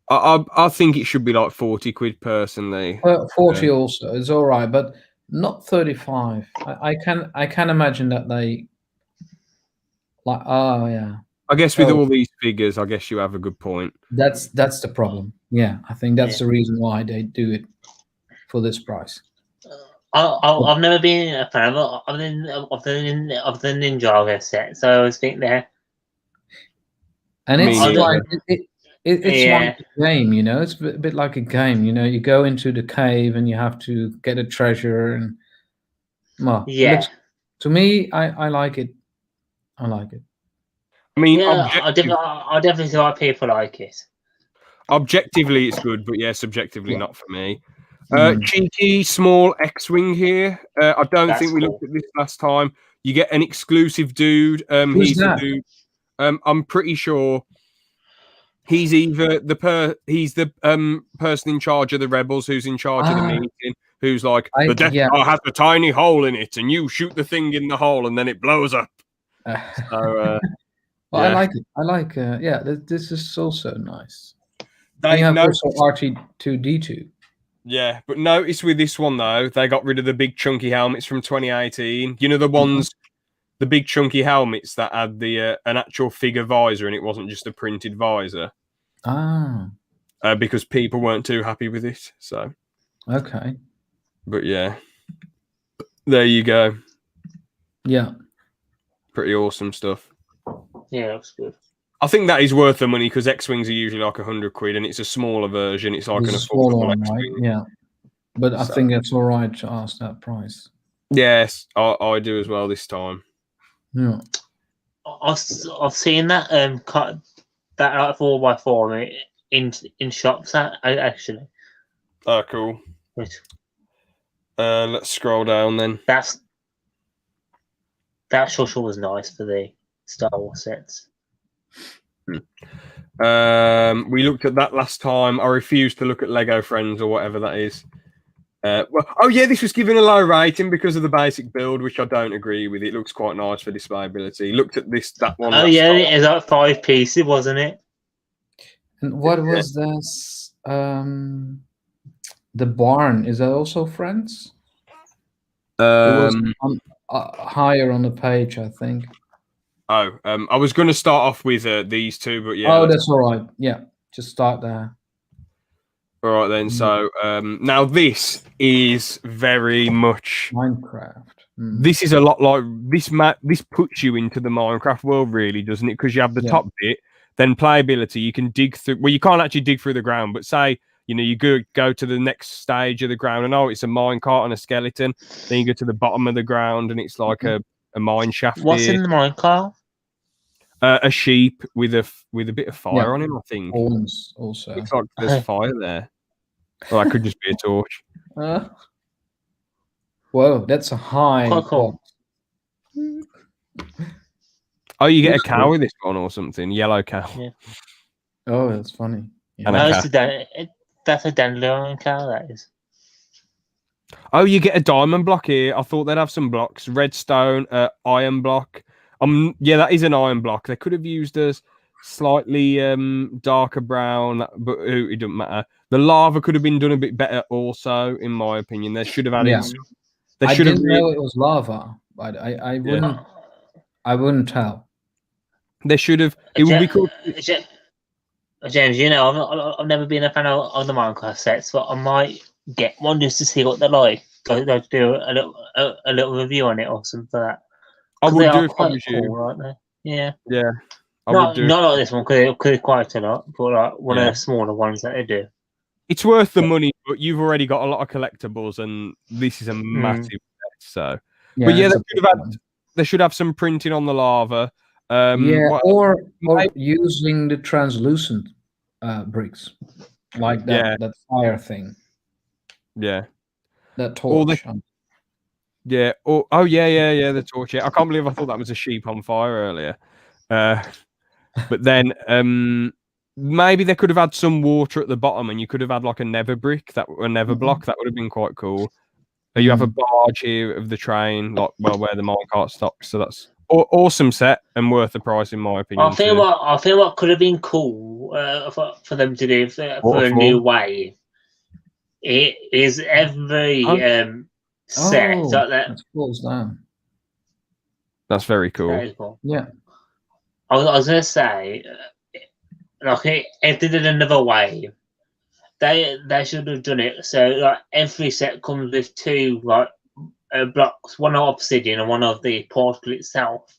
I think it should be like 40 quid personally. 40 also is all right, but not 35. I can imagine that they like. Oh yeah. I guess with all these figures, I guess you have a good point. That's the problem. Yeah, I think that's the reason why they do it for this price. I've never been a fan of the Ninjago set, so I always think they're. And it's Me like neither. it's Yeah. like a game, you know. It's a bit like a game, you know. You go into the cave and you have to get a treasure, and well, it Yeah, looks, to me, I like it. I like it. I mean, yeah. I definitely see why people like it. objectively, it's good, but yeah, subjectively, Yeah. not for me. Mm. Cheeky small X-wing here. I don't That's think we cool. looked at this last time. You get an exclusive dude. Who's He's the that? dude. I'm pretty sure he's either he's the person in charge of the rebels, who's in charge of the meeting, who's like the Death Star has a tiny hole in it, and you shoot the thing in the hole, and then it blows up. So, well, yeah. I like it. I like. Yeah, this is also nice. They You have noticed, also R2D2. yeah, but notice with this one though, they got rid of the big chunky helmets from 2018. You know the ones, the big chunky helmets that had the an actual figure visor, and it wasn't just a printed visor. Ah, Because people weren't too happy with it. So, okay. but yeah, there you go. Yeah. Pretty awesome stuff. Yeah, looks good. I think that is worth the money because X-wings are usually like £100, and it's a smaller version. It's like It's an a smaller affordable one, right? X-wing. Yeah. But I So- think it's all right to ask that price. Yes, I do as well this time. Yeah. I've seen that cut that like 4x4 in shops actually. Oh, cool. Which Let's scroll down then. that sure was nice for the Star Wars sets. We looked at that last time. I refused to look at Lego Friends or whatever that is. Oh yeah, this was given a low rating because of the basic build, which I don't agree with. It looks quite nice for displayability. Looked at that one. Oh yeah, it is like 5 pieces, wasn't it? And what was this? The barn, is that also Friends? It was higher on the page, I think. I was going to start off with these two, but yeah. Oh, that's all right. Yeah, just start there. All right then. So now this is very much Minecraft. This is a lot like this. This puts you into the Minecraft world, really, doesn't it? Because you have the top bit, then playability. You can dig through. Well, you can't actually dig through the ground, but say you go to the next stage of the ground, and it's a minecart and a skeleton. Then you go to the bottom of the ground, and it's like a mine shaft. What's in the minecart? A sheep with a bit of fire on him, I think. Horns also. Looks like there's fire there. Well, that could just be a torch. Whoa, that's a high cool. Oh, you get a cow with this one or something. Yellow cow. Yeah. Oh, that's funny. Yeah. That's a dandelion cow, that is. Oh, you get a diamond block here. I thought they'd have some blocks. Redstone, iron block. Yeah, that is an iron block. They could have used a slightly darker brown, but it doesn't matter. The lava could have been done a bit better also, in my opinion. They should have added I didn't know it was lava, but I wouldn't tell. They should have. It would be cool. James, I've never been a fan of the Minecraft sets, but I might get one just to see what they're like. I'll do a little review on it or something for that. I would do if I was cool, you. right there. Yeah. Yeah. Not like this one because it's quite a lot, but like one of the smaller ones that they do. It's worth the money, but you've already got a lot of collectibles, and this is a massive set. So, but yeah, they should have some printing on the lava. Or using the translucent bricks, like that fire thing. Yeah, that torch. The torch. Yeah, I can't believe I thought that was a sheep on fire earlier. But then maybe they could have had some water at the bottom, and you could have had like a nether brick, a nether block. That would have been quite cool. You have a barge here of the train, like where the minecart stops. So that's awesome set and worth the price, in my opinion. I feel what could have been cool for them to do for a new wave. It is every set like that. Falls down. That's very cool. That is cool. Yeah. I was gonna say, like, if they did another wave, they should have done it so like every set comes with 2 like blocks, one of obsidian and one of the portal itself,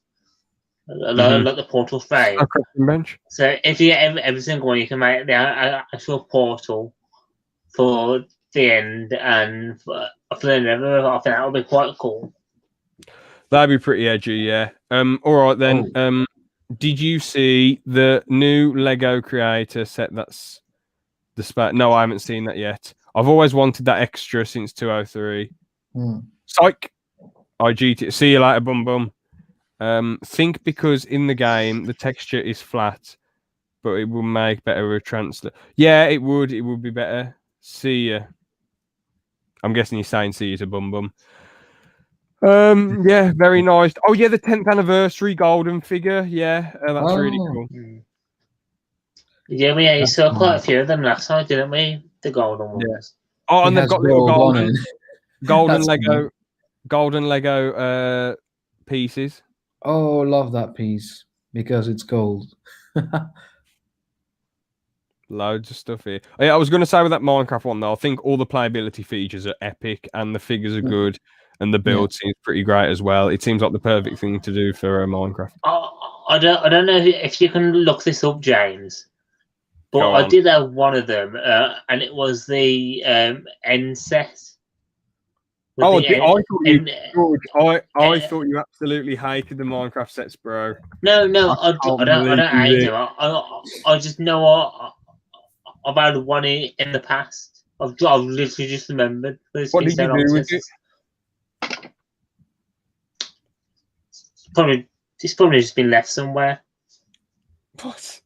Mhm. like the portal frame. A crafting bench. So if you get every single one, you can make the actual portal for the end and for the never. I think that would be quite cool. That'd be pretty edgy, yeah. All right then. Oh. Did you see the new Lego Creator set? That's the spot. No, I haven't seen that yet. I've always wanted that extra since 203. Psych. IGT. See you later, bum bum. Think because in the game the texture is flat, but it will make better a translate. Yeah, it would. It would be better. See ya. I'm guessing you're saying see you to bum bum. Yeah, very nice. Oh yeah, the 10th anniversary golden figure. Yeah, that's really cool. Yeah, we saw quite a few of them last time, didn't we? The golden ones. Yeah. Oh, and they've got little golden Lego pieces. Oh, love that piece because it's gold. Loads of stuff here. Oh, yeah, I was going to say with that Minecraft one though, I think all the playability features are epic and the figures are good and the build seems pretty great as well. It seems like the perfect thing to do for Minecraft. I don't know if you can look this up, James, but I did have one of them, and it was the end set. Oh, I thought you absolutely hated the Minecraft sets, bro. No, I don't hate them. I just know I've had one in the past. I've literally just remembered. What did you do with it? It's probably just been left somewhere. What?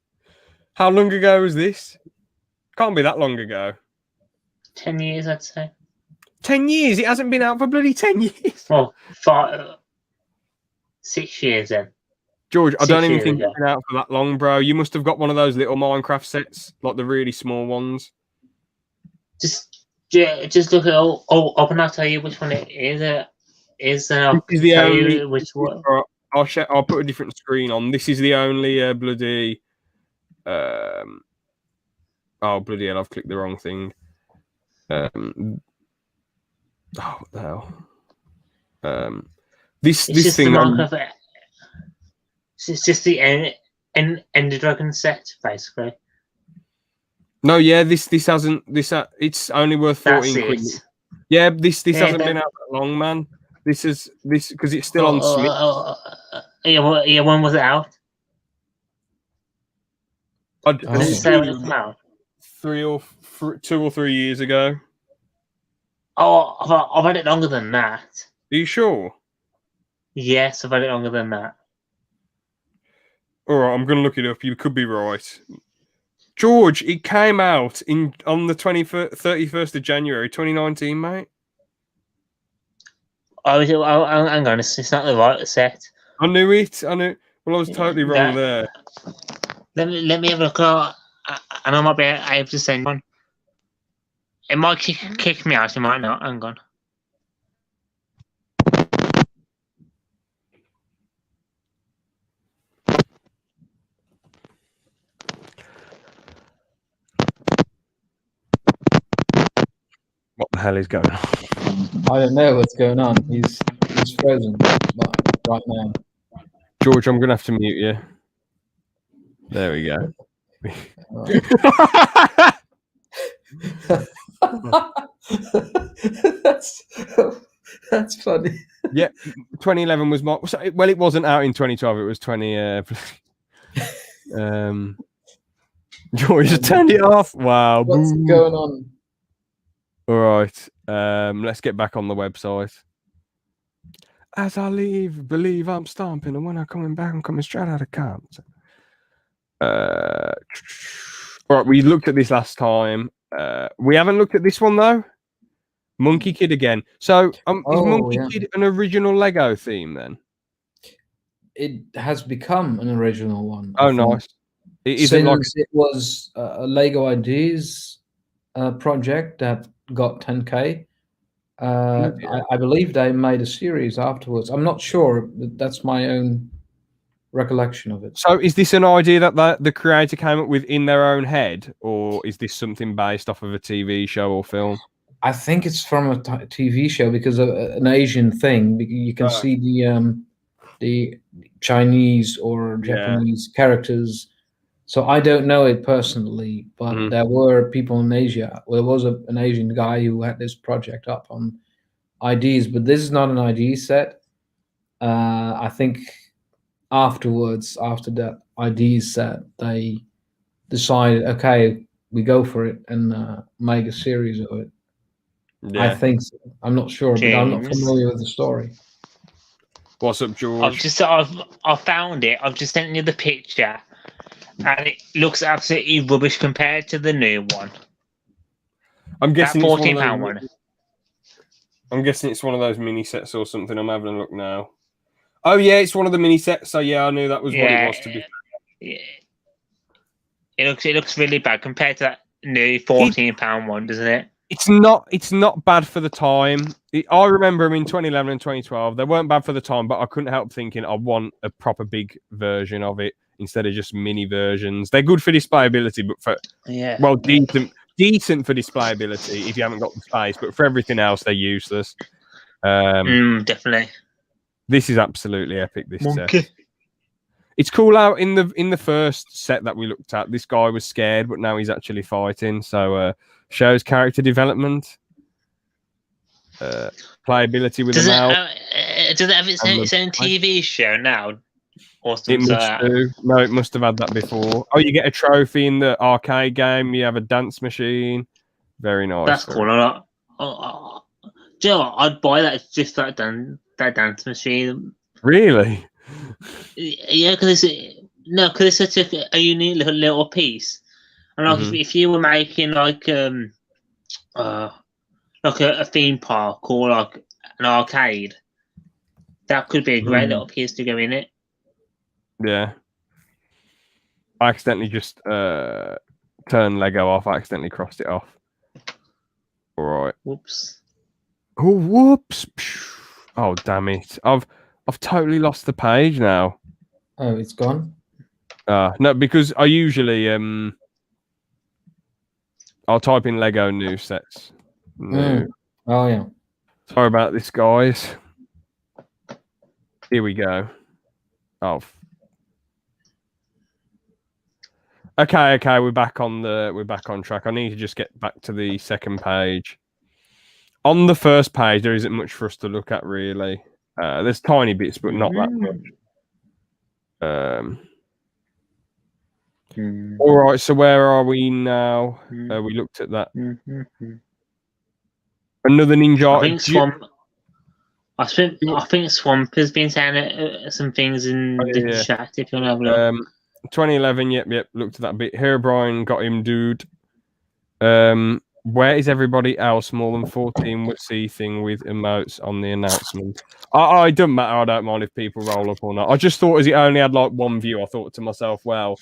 How long ago was this? Can't be that long ago. 10 years, I'd say. 10 years? It hasn't been out for bloody 10 years. Well, 6 years then. George, I don't even think it's been out for that long, bro. You must have got one of those little Minecraft sets, like the really small ones. Just look at up and I'll tell you which one it is. I'll tell you which one. I'll put a different screen on. This is the only bloody. Oh bloody hell! I've clicked the wrong thing. Oh, what the hell? This thing. It's just the Ender Dragon set, basically. No, yeah, this hasn't. It's only worth 14 quid. Yeah, this hasn't been out that long, man. This because it's still on Switch. Yeah, when was it out? Does it say when it came out? 2 or 3 years ago. Oh, I've had it longer than that. Are you sure? Yes, I've had it longer than that. All right, I'm going to look it up. You could be right. George, it came out on the 31st of January, 2019, mate. Hang on, it's not the right set. I knew it. Well, I was totally wrong there. Let me have a look at, and I might be able to send one. It might kick me out. It might not. Hang on. What the hell is going on? I don't know what's going on. He's frozen right now. George, I'm going to have to mute you. There we go. That's funny. Yeah, 2011 was my. Well, it wasn't out in 2012. It was 20. George turned it off. Wow. What's going on? All right. Let's get back on the website. As I leave, believe I'm stomping, and when I'm coming back, I'm coming straight out of camp. All right, we looked at this last time. We haven't looked at this one though. Monkey Kid again. So, is Monkey Kid an original Lego theme then? It has become an original one. Oh, nice. It was a Lego Ideas project that got 10K. I believe they made a series afterwards. I'm not sure. That's my own recollection of it. So is this an idea that the creator came up with in their own head, or is this something based off of a TV show or film? I think it's from a TV show because of an Asian thing. You can see the Chinese or Japanese characters. So I don't know it personally, but there were people in Asia. Well, there was an Asian guy who had this project up on IDs, but this is not an ID set. I think afterwards, after that ID set, they decided, okay, we go for it and make a series of it. Yeah. I think so. I'm not sure, but I'm not James. familiar with the story. What's up, George? I've found it. I've just sent you the picture, and it looks absolutely rubbish compared to the new one. I'm guessing that it's £14 one. I'm guessing it's one of those mini sets or something. I'm having a look now. Oh yeah, it's one of the mini sets. So yeah, I knew that was what it was to be. Yeah. It looks really bad compared to that new £14 one, doesn't it? It's not bad for the time. I remember them in 2011 and 2012. They weren't bad for the time, but I couldn't help thinking I want a proper big version of it instead of just mini versions. They're good for displayability, but for decent for displayability if you haven't got the space. But for everything else, they're useless. Definitely. This is absolutely epic. This set. It's cool out in the first set that we looked at. This guy was scared, but now he's actually fighting. So shows character development, playability with does the mouse. Does it have its own TV show now? Or it must do. No, it must have had that before. Oh, you get a trophy in the arcade game. You have a dance machine. Very nice. That's cool. Do you know what? I'd buy that. It's just that dance machine. Really? Yeah, because it's such a unique little piece. And like if you were making like a theme park or like an arcade, that could be a great little piece to go in it. Yeah. I accidentally just turned Lego off. I accidentally crossed it off. All right. Whoops. Oh, whoops. Oh, damn it. I've totally lost the page now. Oh, it's gone? No, because I usually I'll type in Lego new sets. No. Oh yeah. Sorry about this, guys. Here we go. Oh. Okay, we're back on track. I need to just get back to the second page. On the first page, there isn't much for us to look at, really. There's tiny bits, but not that much. All right, so where are we now? We looked at that. Another ninja. I think Swamp has been saying some things in the chat. If you want to have a look. 2011. Yep. Looked at that bit. Herobrine got him, dude. Where is everybody else? More than 14 would see thing with emotes on the announcement. It doesn't matter. I don't mind if people roll up or not. I just thought as it only had like one view, I thought to myself, well,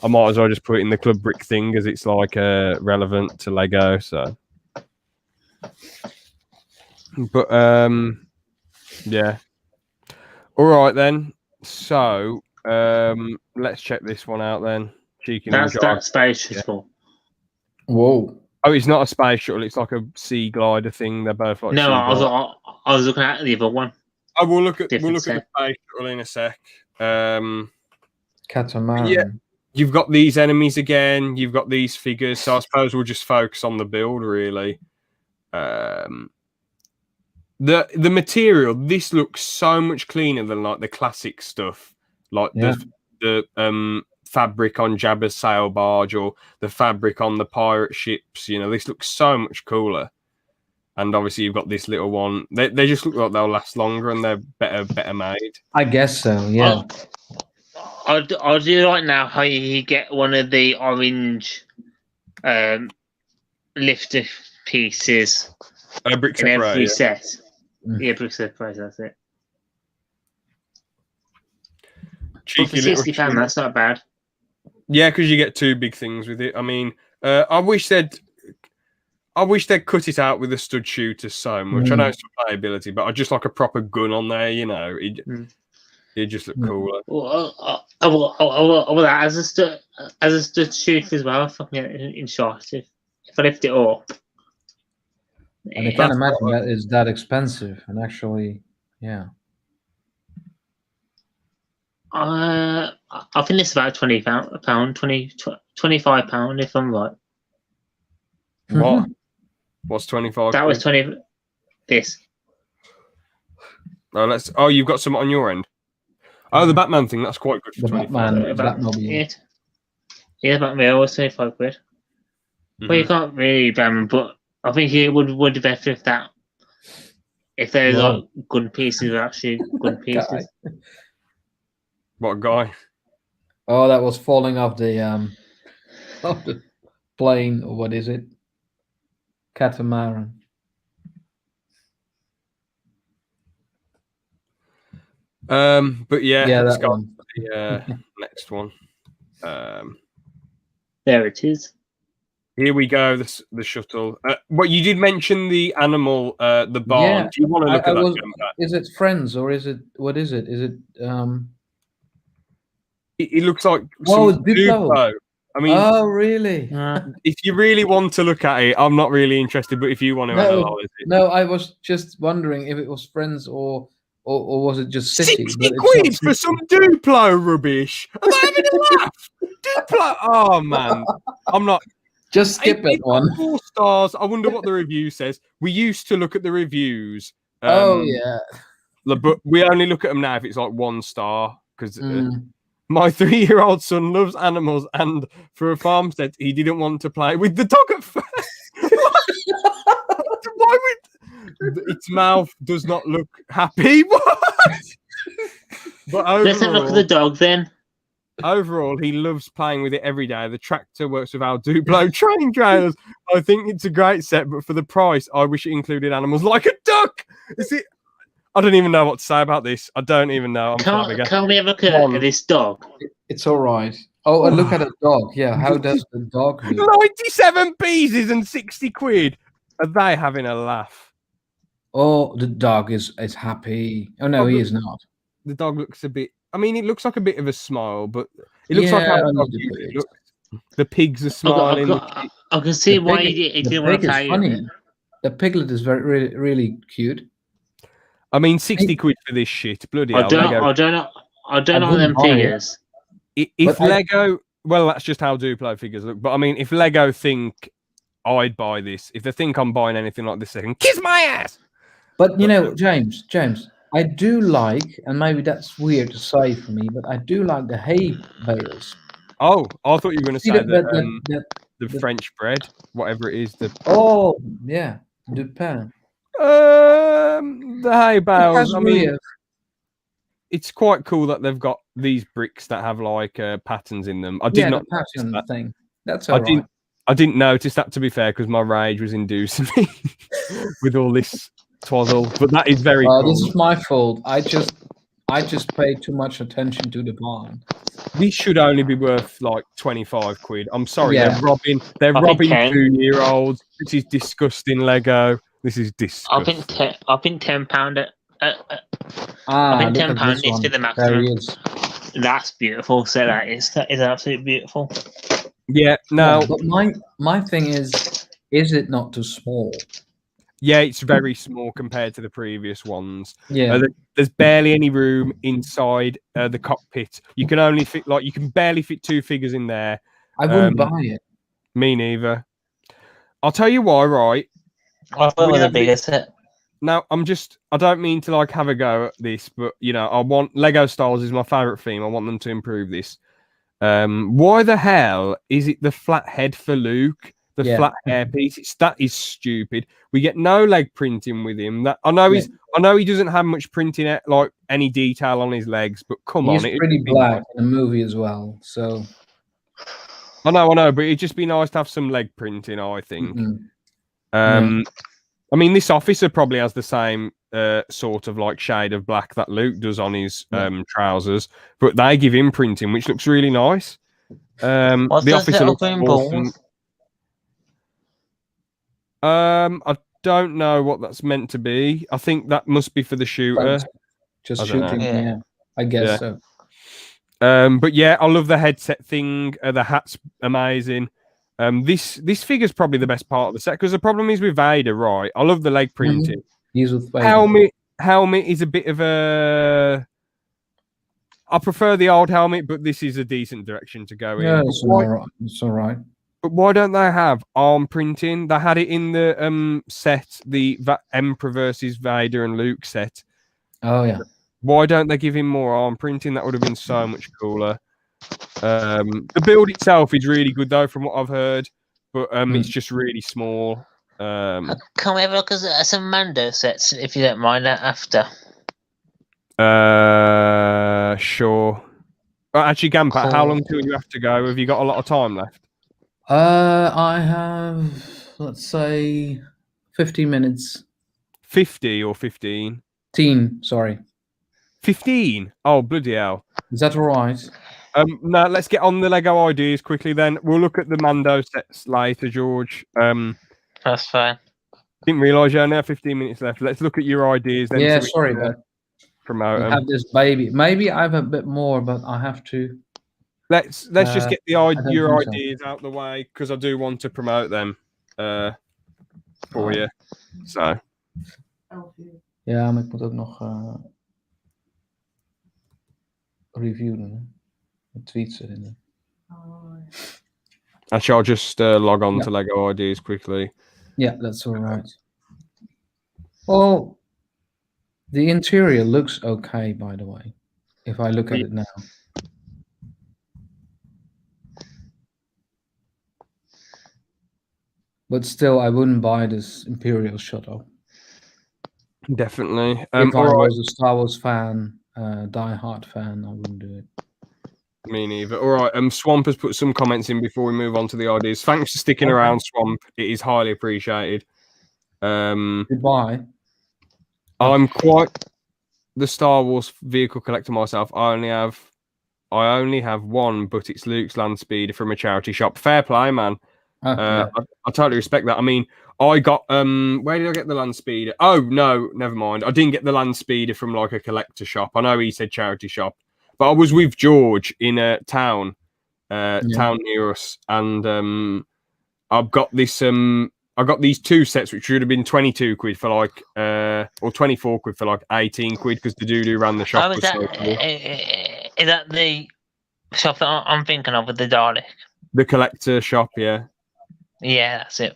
I might as well just put it in the Club Brick thing as it's like relevant to Lego. So, but yeah. All right then. So let's check this one out then. Cheeky That's that space shuttle. Whoa. Oh, it's not a space shuttle. It's like a sea glider thing. They're both like. No, I was looking at the other one. Oh, we'll look at the space shuttle in a sec. Catamaran. Yeah, you've got these enemies again. You've got these figures. So I suppose we'll just focus on the build, really. The material. This looks so much cleaner than like the classic stuff, like the fabric on Jabba's sail barge or the fabric on the pirate ships. You know, this looks so much cooler. And obviously, you've got this little one. They just look like they'll last longer and they're better made. I guess so. Yeah. I'll do right now how you get one of the orange lifter pieces Bricks in every set. Yeah, Bricks of Prey, that's it. Cheeky for £60, that's not bad. Yeah, because you get two big things with it. I mean, I wish they'd cut it out with the stud shooter so much. I know it's for playability, but I just like a proper gun on there. You know, it just look cooler. Well, as a stud shooter as well. If I can get it in shot, if I lift it up. And I can't imagine that is that expensive. And actually, yeah. I think it's about £25 if I'm right. What? What's 25? That was 20. This. Oh, you've got some on your end. Oh, the Batman thing. That's quite good for The 25. Batmobile. Yeah, Batmobile was £25. Well, you can't really ban, but I think it would be better if there's like gun pieces, actually gun pieces. What guy? Oh, that was falling off the plane, or what is it? Catamaran. But yeah, that one. The next one. There it is. Here we go. The shuttle. What you did mention the animal, the barn. Yeah, Do you want to look at that? Is it Friends or is it what is it? Is it It looks like it's some Duplo. Duplo. I mean, oh really? If you really want to look at it, I'm not really interested. But if you want to analyze it, no, I was just wondering if it was Friends or was it just City? 60 quid for some Duplo rubbish. Am I having a laugh? Duplo. Oh man, I'm not. Just skip it one. 4 stars. I wonder what the review says. We used to look at the reviews. Oh yeah. But we only look at them now if it's like 1 star because. My 3-year-old son loves animals, and for a farmstead, he didn't want to play with the dog at first. Why would its mouth does not look happy? What? But overall, let's have a look at the dog then. Overall, he loves playing with it every day. The tractor works with our Duplo training trailers. I think it's a great set, but for the price, I wish it included animals like a duck. Is it? I don't even know what to say about this. I don't even know. Can't we have a look at this dog? It's all right. Oh, and look at a dog. Yeah, how does the dog look? 97 pieces and 60 quid. Are they having a laugh? Oh, the dog is happy. Oh no, he is not. The dog looks a bit. I mean, it looks like a bit of a smile, but it looks like how the dog usually looks. The pigs are smiling. I can see why he didn't want to play. Funny. The piglet is really, really cute. I mean, 60 quid for this shit. Bloody hell. I don't know them figures. If Lego, well, that's just how Duplo figures look. But I mean, if Lego think I'd buy this, if they think I'm buying anything like this, they can kiss my ass. But you know, James, I do like, and maybe that's weird to say for me, but I do like the hay bales. Oh, I thought you were going to say the French bread, whatever it is. Oh, yeah, the pain. The hay bales. I mean, it's quite cool that they've got these bricks that have like patterns in them. I did not the pattern thing. That's all right. I didn't notice that, to be fair, because my rage was inducing me with all this twaddle. But that is very cool. This is my fault. I just paid too much attention to the barn. This should only be worth like 25 quid. I'm sorry, Yeah. they're robbing 2-year-olds. This is disgusting, Lego. This is disgusting. I think £10. I think £10 is for the maximum. That's beautiful. So that is absolutely beautiful. Yeah. Now, but my thing is it not too small? Yeah, it's very small compared to the previous ones. Yeah, there's barely any room inside the cockpit. You can only fit you can barely fit 2 figures in there. I wouldn't buy it. Me neither. I'll tell you why. Right. I thought it was a bigger set. Now, I don't mean to have a go at this, but I want Lego Star Wars is my favorite theme. I want them to improve this. Why the hell is it the flat head for Luke? The flat hair piece. That is stupid. We get no leg printing with him. I know he doesn't have much printing, like any detail on his legs, but come on, he's pretty black in the movie as well. So I know, but it'd just be nice to have some leg printing, I think. I mean, this officer probably has the same sort of shade of black that Luke does on his trousers, but they give him printing, which looks really nice. The officer looks awesome. I don't know what that's meant to be. I think that must be for the shooter. Just shooting, yeah. I guess so. But yeah, I love the headset thing. The hat's amazing. This figure's probably the best part of the set because the problem is with Vader, right? I love the leg printing. He's with Vader. Helmet is a bit of a. I prefer the old helmet, but this is a decent direction to go in. Yeah, it's all right. It's all right. But why don't they have arm printing? They had it in the set, the Emperor versus Vader and Luke set. Oh yeah. Why don't they give him more arm printing? That would have been so much cooler. The build itself is really good though, from what I've heard, but it's just really small. Can we have a look at some Mando sets, if you don't mind, after? Sure. Well, actually, Gampat, how long till you have to go? Have you got a lot of time left? I have, let's say, 50 minutes. 50 or 15? Sorry. 15? Oh, bloody hell. Is that all right? Now, let's get on the Lego ideas quickly then. We'll look at the Mando sets later, George. That's fine. Didn't realise you only have 15 minutes left. Let's look at your ideas then. Yeah, sorry, but promote I have this baby. Maybe I have a bit more, but I have to. Let's just get your ideas out the way because I do want to promote them for you. So. Ja, maar ik moet ook nog reviewen. Tweets erin. Actually, I'll just log on to Lego Ideas quickly. Yeah, that's all right. Well, the interior looks okay, by the way, if I look at it now. But still, I wouldn't buy this Imperial shuttle. Definitely. If I was a Star Wars fan, die-hard fan, I wouldn't do it. Me neither. All right. Swamp has put some comments in before we move on to the ideas. Thanks for sticking around, Swamp. It is highly appreciated. Goodbye. I'm quite the Star Wars vehicle collector myself. I only have one, but it's Luke's land speeder from a charity shop. Fair play, man. I totally respect that. I mean, I got where did I get the land speeder? Oh no, never mind. I didn't get the land speeder from like a collector shop. I know he said charity shop, but I was with George in a town near us, and I've got this I got these two sets which should have been 22 quid for like or 24 quid for like 18 quid because the dude who ran the shop was so cool. Is that the shop that I'm thinking of with the Dalek? The collector shop, yeah. Yeah, that's it.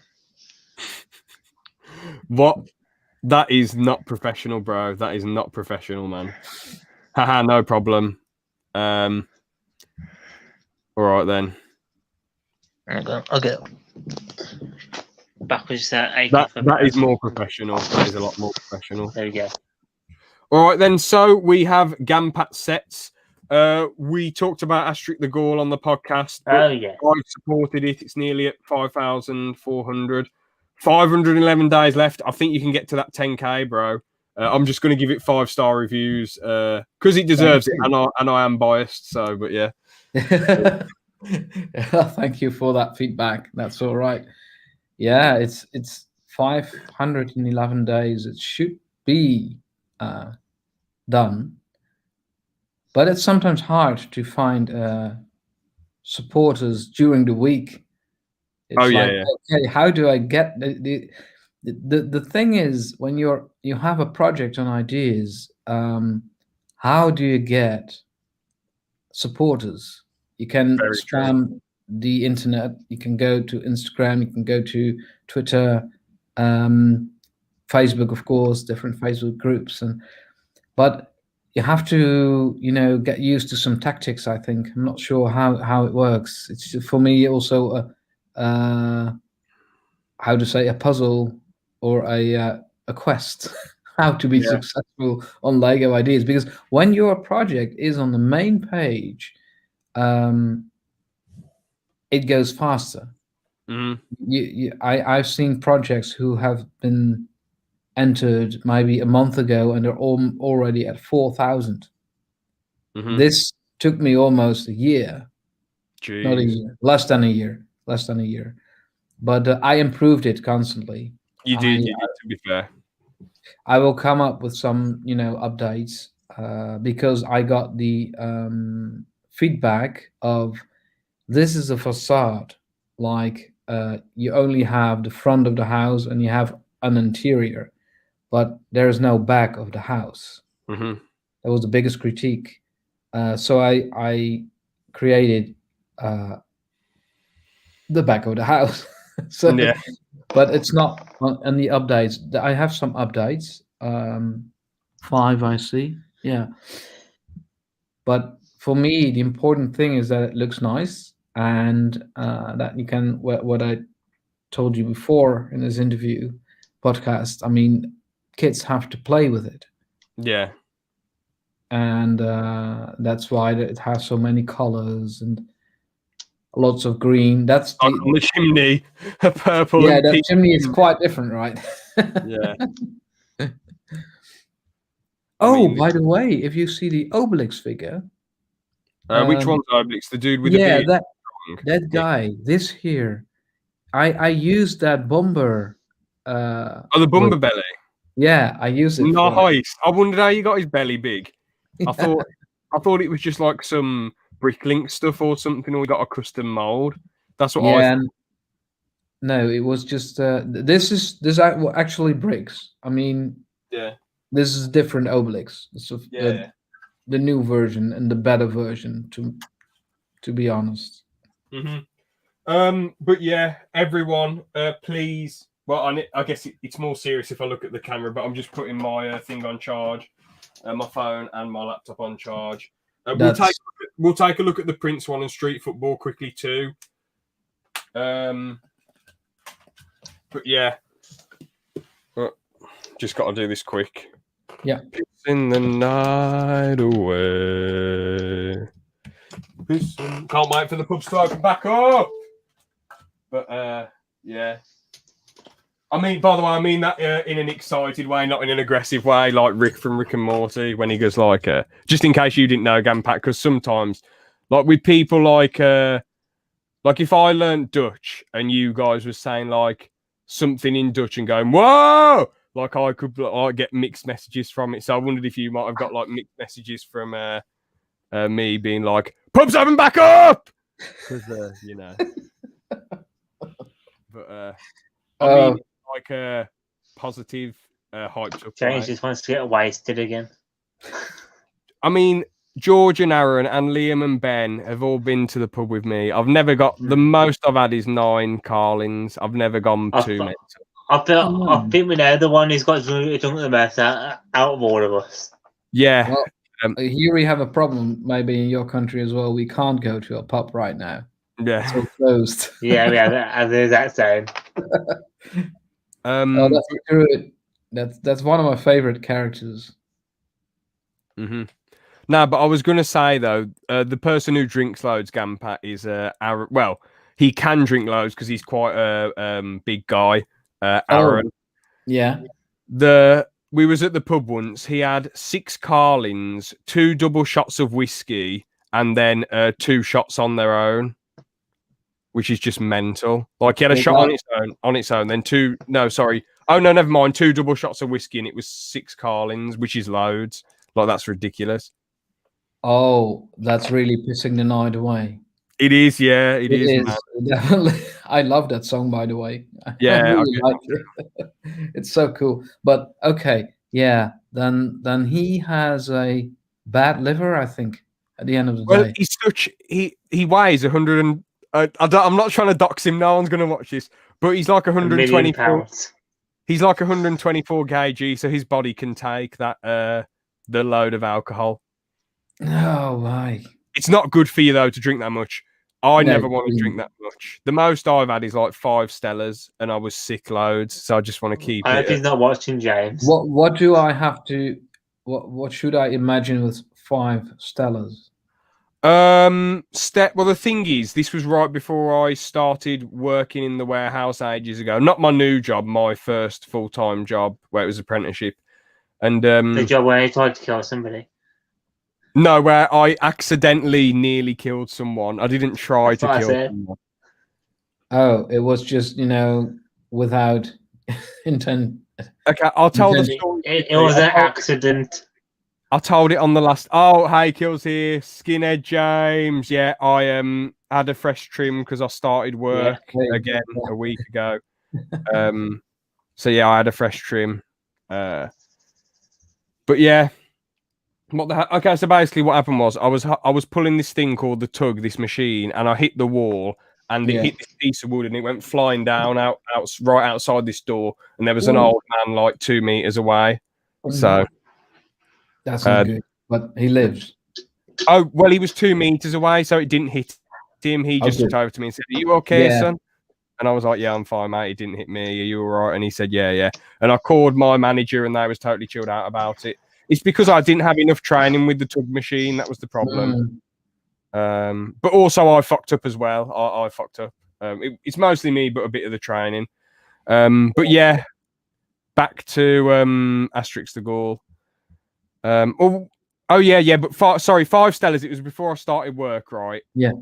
What? That is not professional, bro. That is not professional, man. Haha, no problem. All right then. Okay. Backwards that. That is more professional. That is a lot more professional. There we go. All right then. So we have Gampat sets. We talked about Astric the Gaul on the podcast. Oh yeah, I supported it. It's nearly at 5,400. 511 days left. I think you can get to that 10k, bro. I'm just going to give it 5-star reviews because it deserves it, and I am biased. So, but yeah. Thank you for that feedback. That's all right. Yeah, it's 511 days. It should be done. But it's sometimes hard to find supporters during the week. It's okay, how do I get the thing is when you have a project on ideas, how do you get supporters? You can spam the internet, you can go to Instagram, you can go to Twitter, Facebook, of course, different Facebook groups, but you have to, get used to some tactics. I think I'm not sure how it works. It's for me also how to say a puzzle or a quest. How to be successful on Lego Ideas, because when your project is on the main page, it goes faster. Mm-hmm. I've seen projects who have been entered maybe a month ago and they're already at 4,000. Mm-hmm. This took me almost a year. Jeez. Not a year, less than a year. But I improved it constantly. You did, to be fair. I will come up with some, updates because I got the feedback of this is a facade. like you only have the front of the house and you have an interior, but there is no back of the house. Hmm. That was the biggest critique. So I created the back of the house. So, Yeah. but it's not on the updates. I have some updates. 5, I see. Yeah. But for me, the important thing is that it looks nice and that you can, what I told you before in this interview podcast, I mean, kids have to play with it. Yeah. And that's why it has so many colors and lots of green. That's Like on the chimney, a purple yeah, and that pink. chimney is quite different, right? Yeah. Oh, mean, by the way, if you see the Obelix figure, which one's Obelix? The dude with yeah, the beard? that guy, this here, I used that bomber. Oh, the Bumba belly. Yeah, I used it. Nice. I wondered how you got his belly big. I thought it was just like some Bricklink stuff or something, or we got a custom mold. That's what I thought. No, it was just this actually bricks. I mean, Yeah. this is different Obelix. It's the new version and the better version, to be honest. Mm-hmm. But yeah, everyone, please. Well, I guess it's more serious if I look at the camera, but I'm just putting my thing on charge, my phone and my laptop on charge. We'll take a look at the Prince one and Street Football quickly too. But yeah, just got to do this quick. Yeah. Pissing the night away. Can't wait for the pubs to open back up. But yeah. I mean, by the way, I mean that in an excited way, not in an aggressive way, like Rick from Rick and Morty when he goes like, just in case you didn't know, Gampak, because sometimes, like with people like if I learned Dutch and you guys were saying like something in Dutch and going, whoa, like I could like get mixed messages from it. So I wondered if you might have got like mixed messages from me being like, pubs open back up, because you know. But I mean, like a positive, hyped up. James just wants to get wasted again. I mean, George and Aaron and Liam and Ben have all been to the pub with me. I've never got the most I've had is 9 Carlins. I've never gone too many. I think we know the one who's got drunk the most out of all of us. Yeah. Well, here we have a problem, maybe in your country as well. We can't go to a pub right now. Yeah. It's all closed. Yeah, we have the exact same. That's true. That's one of my favorite characters. Mm-hmm. No, but I was going to say, though, the person who drinks loads, Gampat, is Aaron. Well, he can drink loads because he's quite a big guy. Aaron. Yeah. We was at the pub once. He had 6 Carlins, 2 double shots of whiskey, and then 2 shots on their own, which is just mental. Like he had a shot on its own, then 2. No, sorry. Oh no, never mind. 2 double shots of whiskey, and it was 6 Carlins, which is loads. Like that's ridiculous. Oh, that's really pissing the night away. It is, yeah, it is. Definitely. I love that song, by the way. Yeah, really like it. It's so cool. But okay, yeah. Then he has a bad liver, I think. At the end of the day, he's he weighs 100 and I'm not trying to dox him. No one's going to watch this, but he's like 124. He's like 124 kg, so his body can take that the load of alcohol. Oh my! It's not good for you though to drink that much. I never want to drink that much. The most I've had is like 5 Stellas, and I was sick loads, so I just want to keep. I hope he's not watching, James. What do I have to? What should I imagine with 5 Stellas? Well, the thing is, this was right before I started working in the warehouse ages ago. Not my new job, my first full-time job where it was apprenticeship, and the job where you tried to kill somebody. No, where I accidentally nearly killed someone. I didn't try to kill someone. Oh, it was just, without intent. Okay, I'll tell the story. It was an accident. I told it on the last. Oh, hey, Kills here, Skinhead James. Yeah, had a fresh trim because I started work again a week ago. So yeah, I had a fresh trim. But yeah, okay. So basically, what happened was I was pulling this thing called the tug, this machine, and I hit the wall, and it hit this piece of wood, and it went flying down out right outside this door, and there was an old man like 2 meters away. So that's not good. But he lives. Oh well, he was 2 meters away, so it didn't hit him. He just looked over to me and said, "Are you okay, son?" And I was like, "Yeah, I'm fine, mate. It didn't hit me. Are you all right?" And he said, "Yeah." And I called my manager, and they was totally chilled out about it. It's because I didn't have enough training with the tug machine. That was the problem. But also I fucked up as well. I fucked up. It's mostly me, but a bit of the training. But yeah, back to Asterix the Gaul. Oh yeah. But 5 Stellas. It was before I started work, right? Yeah.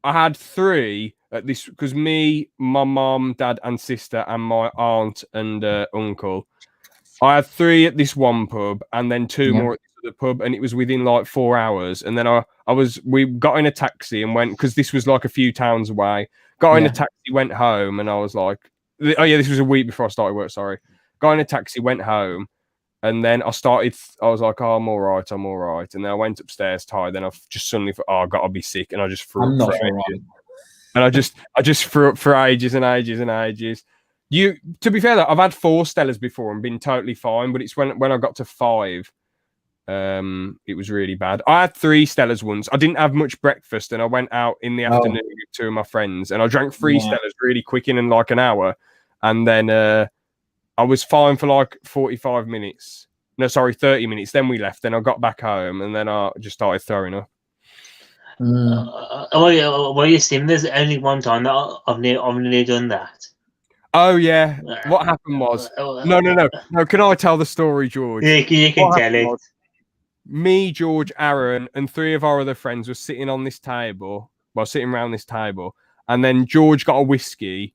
I had 3 at this because me, my mom, dad, and sister, and my aunt and uncle. I had 3 at this one pub, and then 2 more at this other pub, and it was within like 4 hours. And then we got in a taxi and went because this was like a few towns away. Got in a taxi, went home, and I was like, oh yeah, this was a week before I started work. Sorry, got in a taxi, went home. And then I was like, oh, I'm all right. And then I went upstairs tired. Then I just suddenly thought, oh, I've got to be sick. And I just threw up for ages. And I just threw up for ages and ages and ages. To be fair, though, I've had 4 Stellas before and been totally fine. But it's when I got to 5, it was really bad. I had 3 Stellas once. I didn't have much breakfast. And I went out in the afternoon with 2 of my friends. And I drank 3 Stellas really quick in like an hour. And then... I was fine for like 45 minutes. No, sorry, 30 minutes. Then we left. Then I got back home, and then I just started throwing up. Well, you seem there's only one time that I've nearly done that. Oh yeah. What happened was no. Can I tell the story, George? Yeah, you can tell it. Me, George, Aaron, and 3 of our other friends were sitting on this table. Well, sitting around this table, and then George got a whiskey.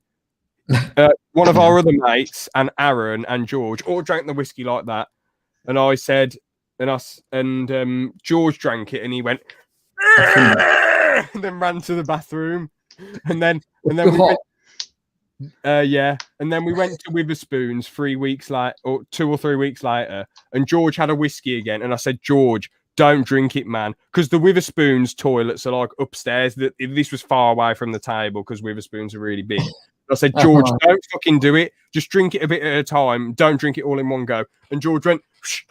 One of our other mates and Aaron and George all drank the whiskey like that, and I said, and George drank it, and he went, and then ran to the bathroom, and then we went, and then we went to Witherspoons 3 weeks later, or 2 or 3 weeks later, and George had a whiskey again, and I said, George, don't drink it, man, because the Witherspoons toilets are like upstairs. This was far away from the table because Witherspoons are really big. I said, George, don't fucking do it. Just drink it a bit at a time. Don't drink it all in one go. And George went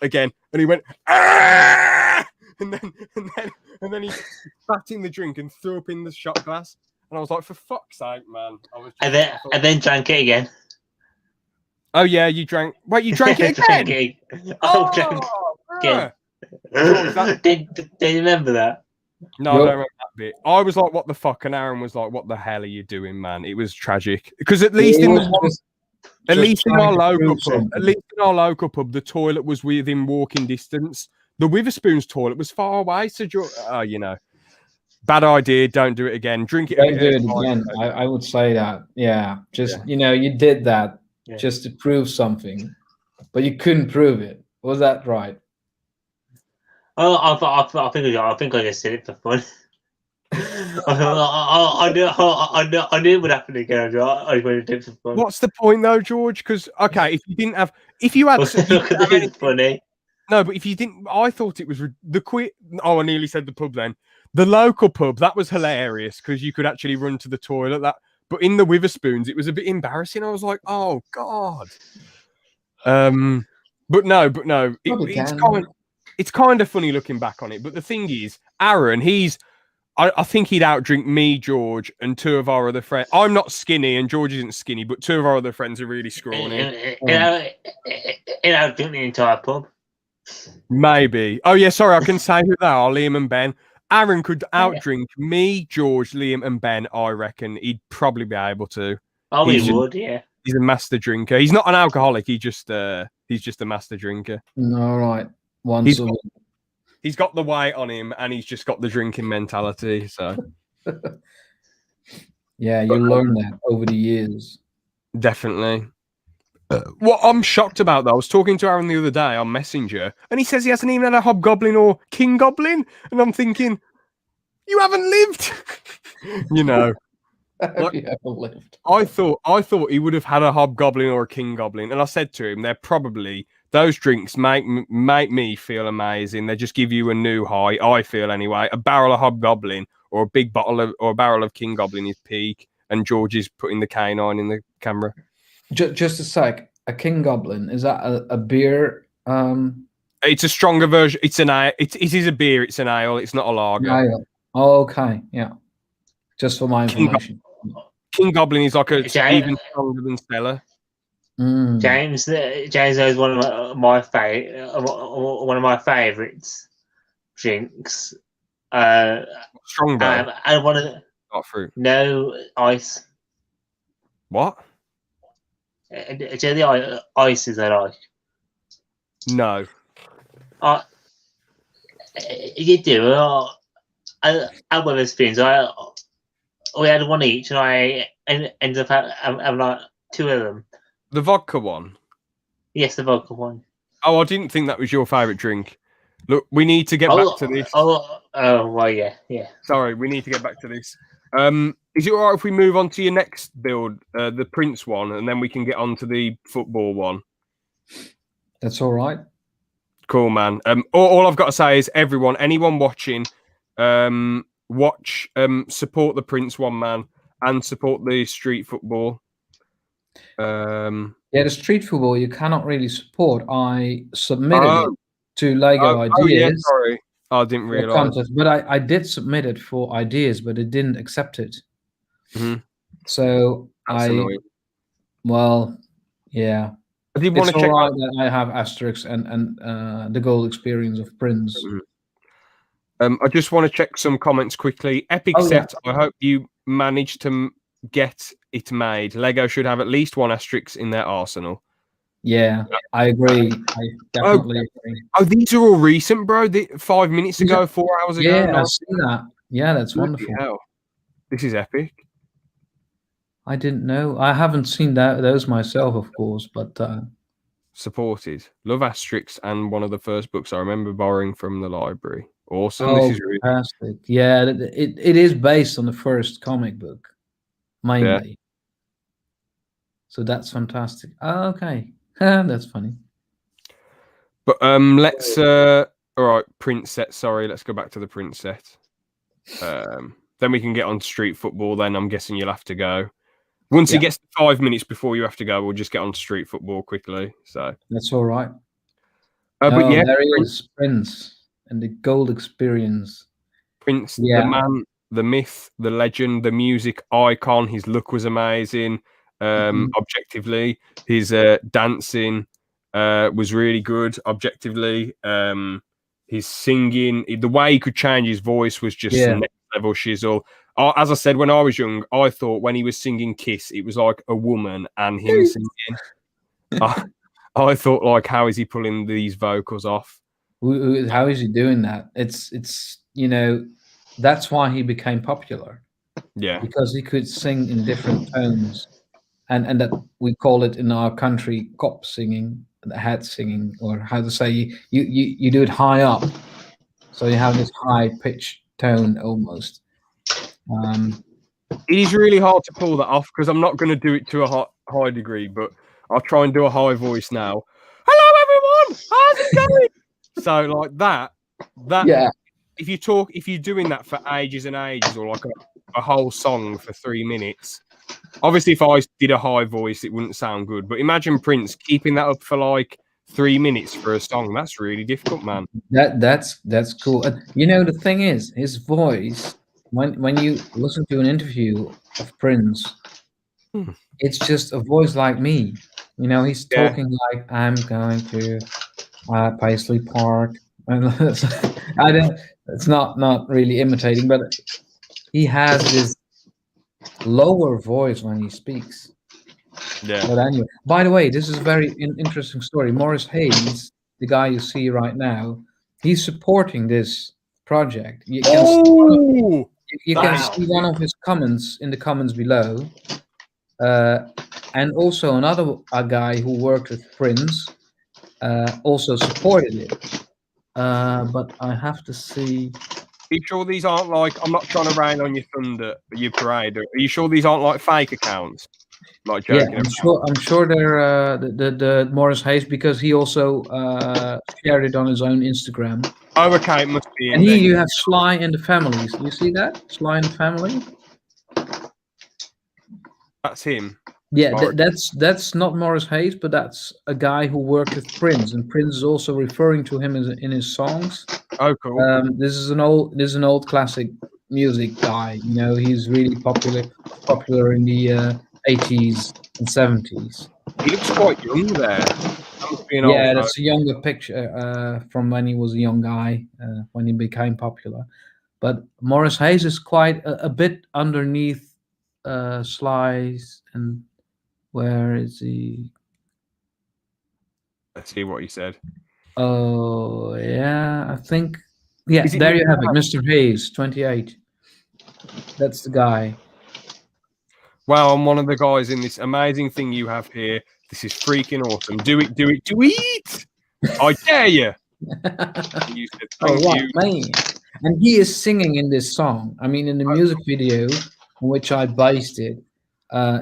again, and he went, ah! and then he spat in the drink and threw up in the shot glass. And I was like, for fuck's sake, man! And then drank it again. Oh yeah, you drank. Wait, you drank it again? Drank again. Did you remember that? No, I don't remember that bit. I was like, what the fuck? And Aaron was like, what the hell are you doing, man? It was tragic. Because at least in our local pub, the toilet was within walking distance. The Witherspoons toilet was far away. So, bad idea. Don't do it again. Drink it. Don't do it again. I would say that. Yeah. You did that just to prove something, but you couldn't prove it. Was that right? Oh, I think I just did it for fun. I knew it would happen again. I just wanted to do it for fun. What's the point though, George? Because if you had, it's funny. No, but if you didn't, I thought it was I nearly said the pub then. The local pub, that was hilarious because you could actually run to the toilet. But in the Witherspoons, it was a bit embarrassing. I was like, oh god. But no, it's kind of funny looking back on it. But the thing is, Aaron, I think he'd outdrink me, George, and 2 of our other friends. I'm not skinny, and George isn't skinny, but 2 of our other friends are really scrawny. It outdrink the entire pub. Maybe. Oh yeah, sorry, I can say who they are, Liam and Ben. Aaron could outdrink me, George, Liam, and Ben. I reckon he'd probably be able to. Oh, he would, yeah. He's a master drinker. He's not an alcoholic. He's just a master drinker. All right. He's got the weight on him, and he's just got the drinking mentality. So, yeah, you learn that over the years. Definitely. What I'm shocked about, though, I was talking to Aaron the other day on Messenger, and he says he hasn't even had a hobgoblin or king goblin, and I'm thinking, You haven't lived. You know, Have you ever lived? I thought he would have had a hobgoblin or a king goblin, and I said to him, they're probably those drinks make me feel amazing. They just give you a new high. I feel anyway. A barrel of hobgoblin or a big bottle of or a barrel of king goblin is peak, and George is putting the canine in the camera. Just a sec. A king goblin, is that a beer? It's a stronger version. It's an ale. It is a beer. It's an ale. It's not a lager. Ale. Oh, okay, yeah. Just for my information. King Goblin is like a James- even stronger than Stella. James knows one of my favorites drinks. Strongbow, And one of the, not fruit. no ice. What? Do you know the ices I like? No. You do. I one of those things. We had one each, and I ended up having like two of them. The vodka one. Yes, the vodka one. Oh, I didn't think that was your favourite drink. Look, we need to get back to this. Oh, well, yeah. Sorry, we need to get back to this. Is it all right if we move on to your next build, the Prince one, and then we can get on to the football one? That's all right. Cool, man. All I've got to say is, anyone watching, support the Prince one, man, and support the street football. Yeah, the street football you cannot really support. I submitted it to Lego Ideas. Oh, yeah, sorry. I didn't realise. But I did submit it for Ideas, but it didn't accept it. Mm-hmm. So That's annoying. Well, yeah. I did want to check out that I have Asterix and the gold experience of Prince. I just want to check some comments quickly. Epic set. Yeah. I hope you managed to get it made. Lego should have at least one Asterix in their arsenal. Yeah, I agree. I definitely agree. Oh, these are all recent, bro. 5 minutes ago, 4 hours ago. Yeah, I've seen that. Yeah, that's wonderful. Hell. This is epic. I didn't know. I haven't seen those myself, of course, but supported. Love Asterix and one of the first books I remember borrowing from the library. Awesome. Oh, this is really fantastic. Yeah, it is based on the first comic book, mainly. Yeah. So that's fantastic. Oh, okay. That's funny. But let's all right, Prince set. Sorry, let's go back to the Prince set. Then we can get on to street football. Then I'm guessing you'll have to go. Once it gets to 5 minutes before you have to go, we'll just get on to street football quickly. So that's all right. But yeah, there is Prince and the gold experience. Prince, the man, the myth, the legend, the music icon. His look was amazing. Objectively, his dancing was really good. Objectively, his singing, the way he could change his voice was just next level shizzle. As I said, when I was young, I thought when he was singing Kiss, it was like a woman and him singing. I thought, like, how is he pulling these vocals off? How is he doing that? It's that's why he became popular. Yeah, because he could sing in different tones. And that we call it in our country cop singing, the head singing, or how to say you do it high up, so you have this high pitched tone almost. It is really hard to pull that off because I'm not going to do it to a high degree, but I'll try and do a high voice now. Hello, everyone. How's it going? So like that. Yeah. If you're doing that for ages and ages, or like a whole song for 3 minutes. Obviously, if I did a high voice, it wouldn't sound good. But imagine Prince keeping that up for like 3 minutes for a song. That's really difficult, man. That's cool. The thing is, his voice, when you listen to an interview of Prince, it's just a voice like me. He's talking like, I'm going to Paisley Park. It's not really imitating, but he has this lower voice when he speaks. Yeah. But anyway, by the way, this is a very interesting story. Morris Hayes, the guy you see right now, he's supporting this project. You can see one of his comments in the comments below. And also another guy who worked with Prince also supported it. But I have to see. you sure these aren't like? I'm not trying to rain on your thunder, your parade. Are you sure these aren't like fake accounts? Like Yeah, joking. I'm sure they're the Morris Hayes, because he also shared it on his own Instagram. Oh, okay, it must be. And here you have Sly and the Families. You see that? Sly and the Family. That's him. Yeah, that's not Morris Hayes, but that's a guy who worked with Prince, and Prince is also referring to him in his songs. Oh, cool. This is an old classic music guy. You know, he's really popular in the 80s and 70s. He looks quite young there. That must be an Yeah, old that's a younger picture from when he was a young guy, when he became popular. But Morris Hayes is quite a bit underneath Sly's. And where is he? Let's see what he said. Oh, yeah, I think. Yeah, Is it there you Mr. have it, Mr. Hayes, 28. That's the guy. Wow, I'm one of the guys in this amazing thing you have here. This is freaking awesome. Do it, do it, do it! I dare you! You said, Oh, thank wow, you. man. And he is singing in this song. I mean, in the music video, on which I based it,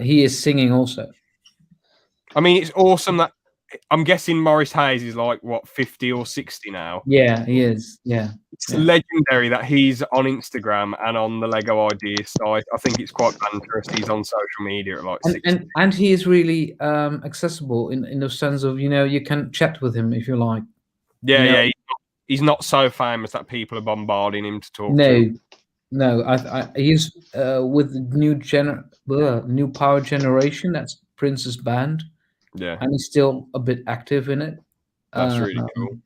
he is singing also. I mean, it's awesome that I'm guessing Morris Hayes is like, what, 50 or 60 now? Yeah, he is. Yeah. It's legendary that he's on Instagram and on the Lego Ideas site. I think it's quite banterous. He's on social media at like 60. And he is really accessible in the sense of, you know, you can chat with him if you like. Yeah, You know? yeah. He's not so famous that people are bombarding him to talk to No, him. no. He's with New Power Generation. That's Prince's band. Yeah, And he's still a bit active in it. that's really cool.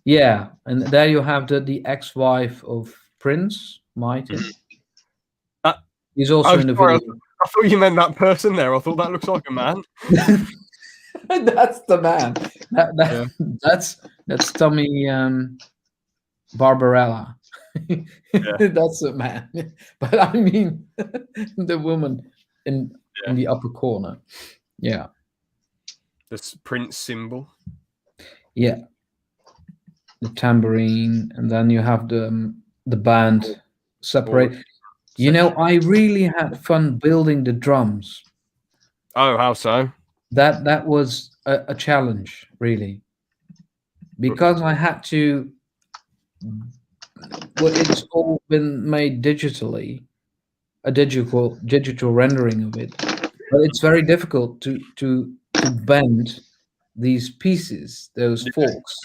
Yeah, and there you have the ex-wife of Prince, Maite. He's also in the sorry, video. I thought you meant that person there. I thought that looks like a man. That's the man. That's Tommy Barbarella. That's the man. But I mean the woman in the upper corner. Yeah. This Prince symbol. Yeah. The tambourine, and then you have the band separate. You know, I really had fun building the drums. Oh, how so? That was a challenge, really, because I had to. Well, it's all been made digitally, a digital rendering of it, but it's very difficult to bend these pieces, those forks.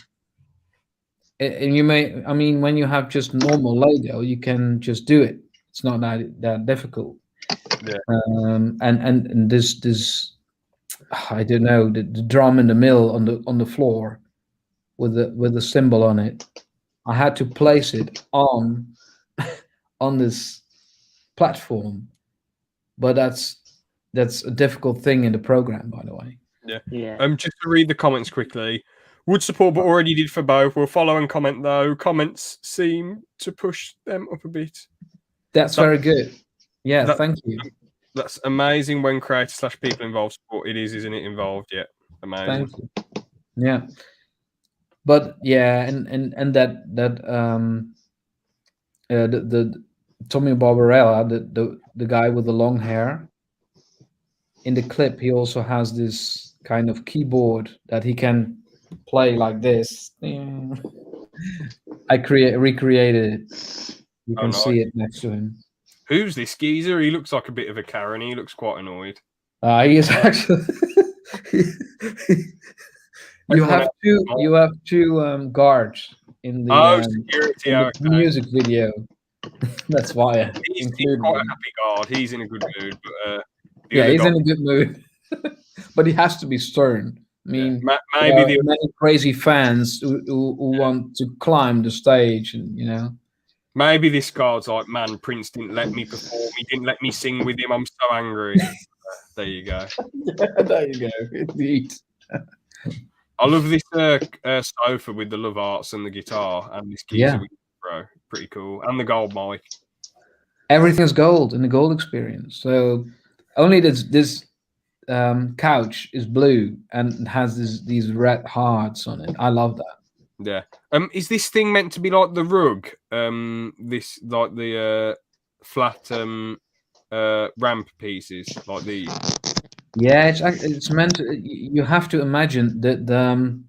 And you may, I mean, when you have just normal Lego, you can just do it. It's not that difficult. Yeah. And this I don't know, the drum in the middle on the floor with the symbol on it. I had to place it on this platform, but that's a difficult thing in the program, by the way. Yeah. Just to read the comments quickly. Would support, but already did for both. We'll follow and comment though. Comments seem to push them up a bit. That's very good. Yeah, thank you. That's amazing when creators / people involved support. It is, isn't it? Involved, yeah. Amazing. Thank you. Yeah, but yeah, and that the Tommy Barbarella, the guy with the long hair. In the clip, he also has this kind of keyboard that he can play like this. I recreated it. You can see it next to him. Who's this geezer? He looks like a bit of a Karen. He looks quite annoyed. He is actually. You have two guards in the, security. in the music video. That's why he's quite a happy guard. He's in a good mood, but yeah, he's in a good mood. But he has to be stern. I mean, maybe there are many crazy fans who want to climb the stage, and you know. Maybe this guard's like, man, Prince didn't let me perform. He didn't let me sing with him. I'm so angry. There you go. There you go. Indeed. I love this sofa with the Love Arts and the guitar and this geezer with the Pro. Pretty cool. And the gold mic. Everything's gold in the gold experience. So only this couch is blue and has these red hearts on it. I love that. Yeah. Is this thing meant to be like the rug? This like the flat ramp pieces like these. Yeah, it's meant to, you have to imagine that the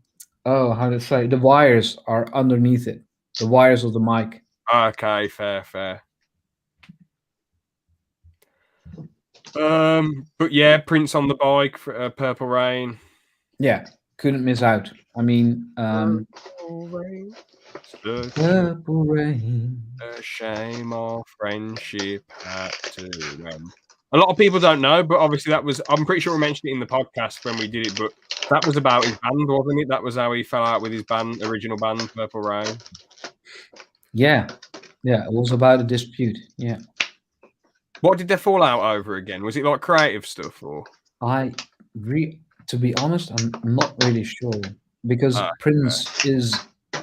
oh, how to say, the wires are underneath it, the wires of the mic. Okay, fair. But yeah, Prince on the bike, for, Purple Rain. Yeah, couldn't miss out. I mean, Purple Rain. A shame our friendship had to end. A lot of people don't know, but obviously that was, I'm pretty sure we mentioned it in the podcast when we did it, but that was about his band, wasn't it? That was how he fell out with his band, original band, Purple Rain. Yeah, it was about a dispute. Yeah. What did they fall out over again? Was it like creative stuff or? To be honest, I'm not really sure because Prince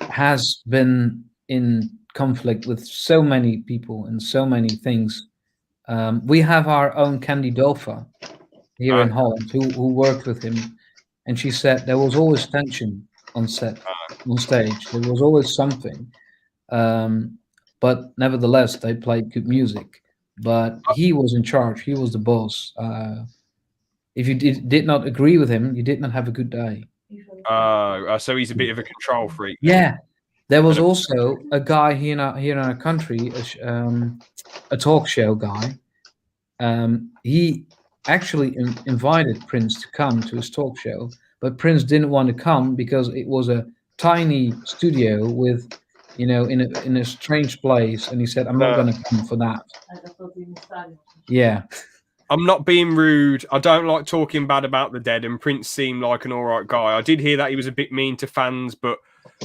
has been in conflict with so many people and so many things. We have our own Candy Dolfa here in Holland who worked with him, and she said there was always tension on set, on stage. There was always something, but nevertheless, they played good music. But he was in charge. He was the boss. If you did not agree with him, you did not have a good day. So he's a bit of a control freak. Then. Yeah, there was also a guy here in our country, a talk show guy. He actually invited Prince to come to his talk show, but Prince didn't want to come because it was a tiny studio with, in a strange place, and he said, "I'm not going to come for that." Yeah. I'm not being rude. I don't like talking bad about the dead, and Prince seemed like an all right guy. I did hear that he was a bit mean to fans, but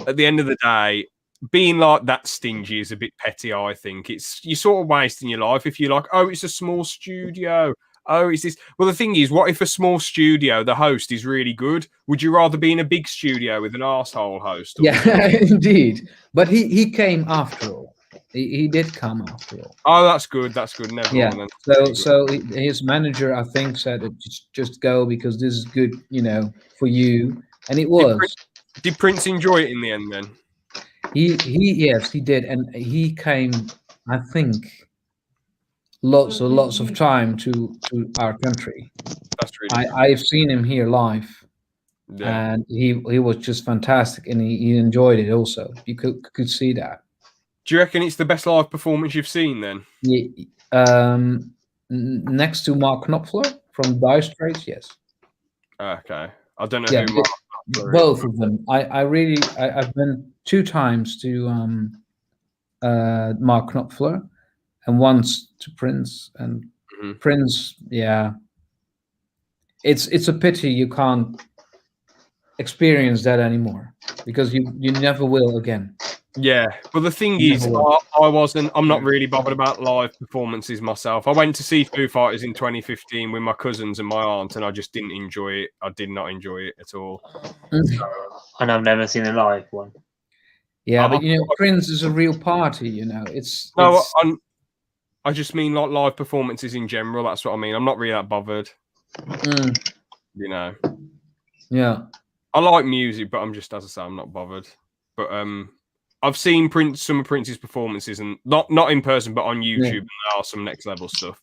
at the end of the day, being like that stingy is a bit petty, I think. You're sort of wasting your life if you're like, oh, it's a small studio. Oh, is this? Well, the thing is, what if a small studio, the host is really good? Would you rather be in a big studio with an arsehole host? Yeah, indeed. But he came after all. He did come after all. Oh, that's good. That's good. Never Yeah. mind. So his manager, I think, said, just go because this is good, for you. And it was. Did Prince enjoy it in the end then? Yes, he did. And he came, I think, lots of time to our country. That's really good. I've seen him here live. Yeah. And he was just fantastic, and he enjoyed it also. You could see that. Do you reckon it's the best live performance you've seen then? Yeah, next to Mark Knopfler from Dire Straits, yes. Okay. I don't know who Mark Knopfler both is. Of them. I've been 2 times to Mark Knopfler and once to Prince. And Prince, yeah. It's a pity you can't experience that anymore because you never will again. Yeah, but the thing is, I'm not really bothered about live performances myself. I went to see Foo Fighters in 2015 with my cousins and my aunt, and I just didn't enjoy it. I did not enjoy it at all. And I've never seen a live one. Yeah, but Prince is a real party. I just mean like live performances in general. That's what I mean. I'm not really that bothered. Yeah. I like music, but I'm just, as I say, I'm not bothered. But I've seen some of Prince's performances, and not in person, but on YouTube, and there are some next level stuff.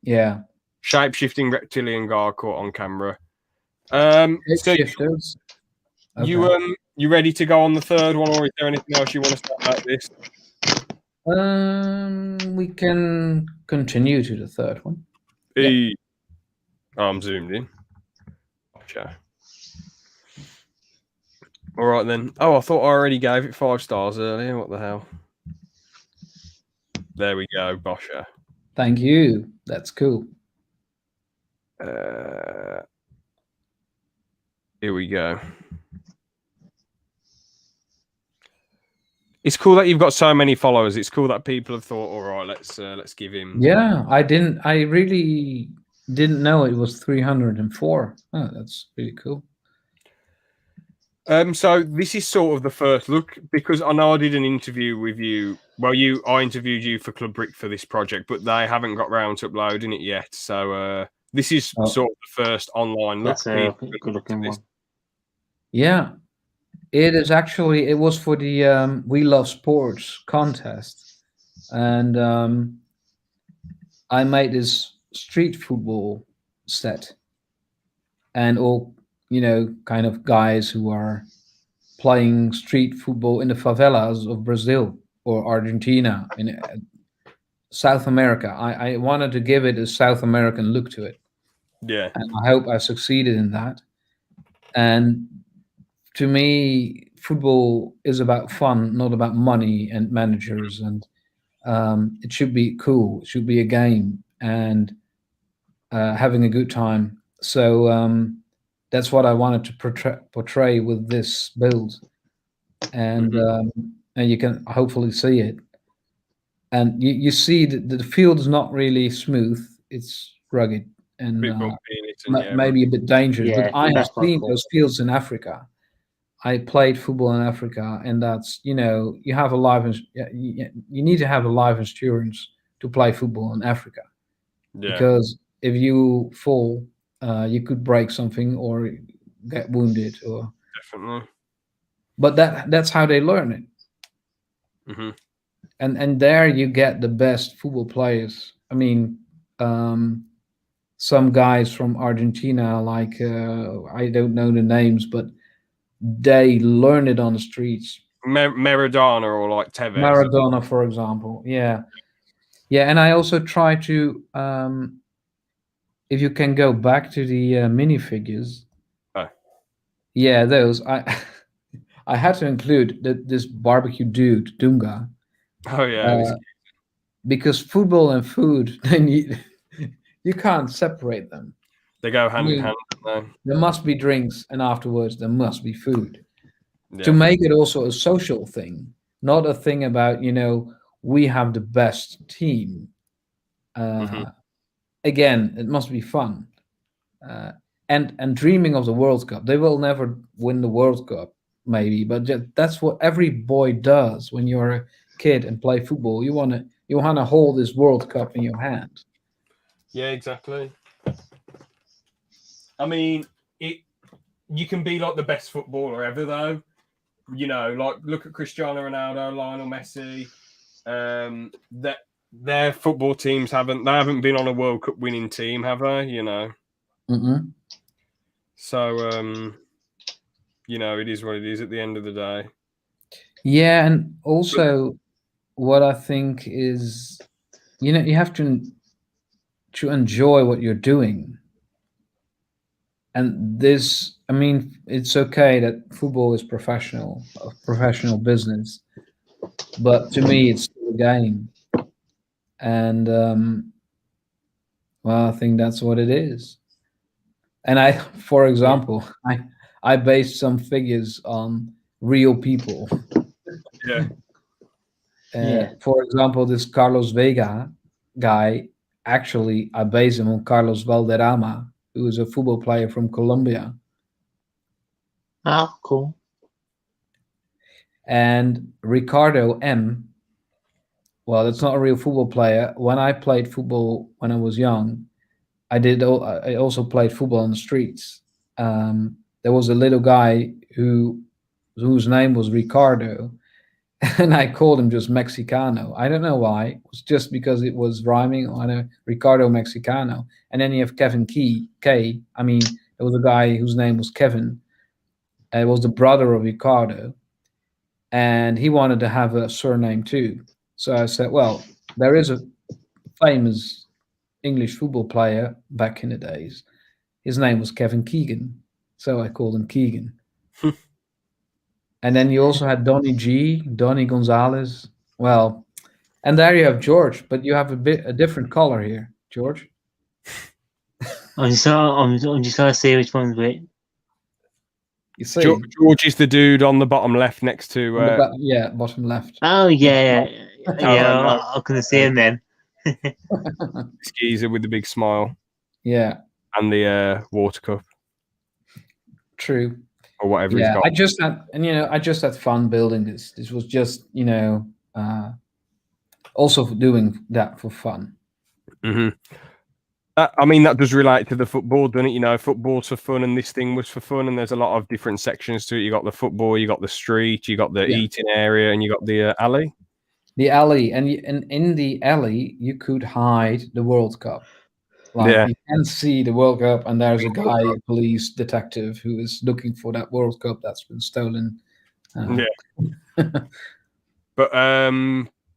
Yeah. Shape-shifting reptilian guard caught on camera. You ready to go on the third one, or is there anything else you want to say about this? We can continue to the third one. I'm zoomed in. Okay. All right then. Oh, I thought I already gave it 5 stars earlier. What the hell? There we go, Boscha. Thank you. That's cool. Here we go. It's cool that you've got so many followers. It's cool that people have thought, all right, let's give him. Yeah, I really didn't know it was 304. Oh, that's really cool. So this is sort of the first look, because I know I did an interview with you. Well, I interviewed you for Club Brick for this project, but they haven't got round to uploading it yet. So this is sort of the first online look. That's a good looking one. Yeah. It is actually, it was for the We Love Sports contest, and I made this street football set, and all, kind of guys who are playing street football in the favelas of Brazil or Argentina in South America. I wanted to give it a South American look to it, Yeah. and I hope I succeeded in that. And to me, football is about fun, not about money and managers. And it should be cool. It should be a game and having a good time. So that's what I wanted to portray with this build, and and you can hopefully see it. And you see that the field is not really smooth; it's rugged and Bit bumpy in it, and yeah, maybe a bit dangerous. Yeah, But I have that's quite seen cool. those fields in Africa. I played football in Africa, and that's, you have a you need to have a life insurance to play football in Africa, yeah, because if you fall, you could break something or get wounded, or definitely. but that's how they learn it. Hmm. And there you get the best football players. I mean, some guys from Argentina, like I don't know the names, but they learn it on the streets. Maradona or like Tevez. Maradona, for example. Yeah, yeah. And I also try to, if you can go back to the minifigures. Oh. Yeah, those I had to include this barbecue dude Dunga, Oh yeah, because football and food, they need, you can't separate them. they go hand in mean, hand. Don't There must be drinks, and afterwards there must be food, they? to Yeah. make it also a social thing, not a thing about, we have the best team. Mhm. Again, it must be fun. Uh, and dreaming of the World Cup. They will never win the World Cup, maybe, but that's what every boy does when you're a kid and play football. You wanna hold this World Cup in your hand. Yeah, exactly. I mean, you can be like the best footballer ever, though. Like look at Cristiano Ronaldo, Lionel Messi. That their football teams haven't been on a World Cup winning team, have they? Mm-mm. So it is what it is at the end of the day. Yeah, and also what I think is, you have to enjoy what you're doing. And this, I mean, it's okay that football is a professional business, but to me, it's still a game. And well, I think that's what it is. And for example, I based some figures on real people. Yeah. Yeah. For example, this Carlos Vega guy, actually, I based him on Carlos Valderrama, who is a football player from Colombia. Oh, cool. And Ricardo M. Well, that's not a real football player. When I played football when I was young, I also played football on the streets. There was a little guy whose name was Ricardo, and I called him just Mexicano. I don't know why. It was just because it was rhyming on a Ricardo Mexicano. And then you have Kevin K. I mean, there was a guy whose name was Kevin. It was the brother of Ricardo, and he wanted to have a surname too. So I said, well, there is a famous English football player back in the days. His name was Kevin Keegan, so I called him Keegan. And then you also had Donny Gonzalez. Well, and there you have George, but you have a different color here, George. I'm just trying to see which one's which. You see, George is the dude on the bottom left next to. on the yeah, bottom left. Oh yeah, yeah. no. I couldn't see him then. Skeezer with the big smile Yeah, and the water cup true. or whatever Yeah, he's got. I just had fun building this. This was just, also doing that for fun. Hmm. I mean, that does relate to the football, doesn't it? You know, football's for fun, and this thing was for fun. And there's a lot of different sections to it. You got the football, you got the street, you got the eating area, and you got the alley. The alley, and in the alley you could hide the World Cup. Like you can see the World Cup, and there's a guy, a police detective, who is looking for that World Cup that's been stolen. But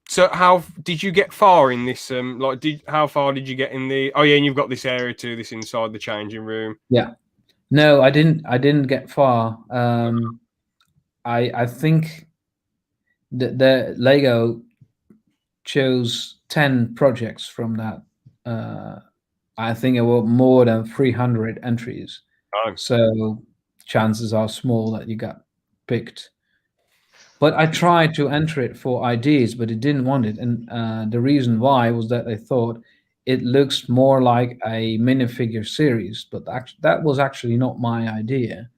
so how did you get far in this? How far did you get in the? Oh yeah, and you've got this area too. This inside the changing room. Yeah, no, I didn't get far. I think the Lego chose 10 projects from that. I think it were more than 300 entries. Oh. So chances are small that you got picked. But I tried to enter it for ideas, but it didn't want it. And the reason why was that they thought it looks more like a minifigure series, but that was actually not my idea.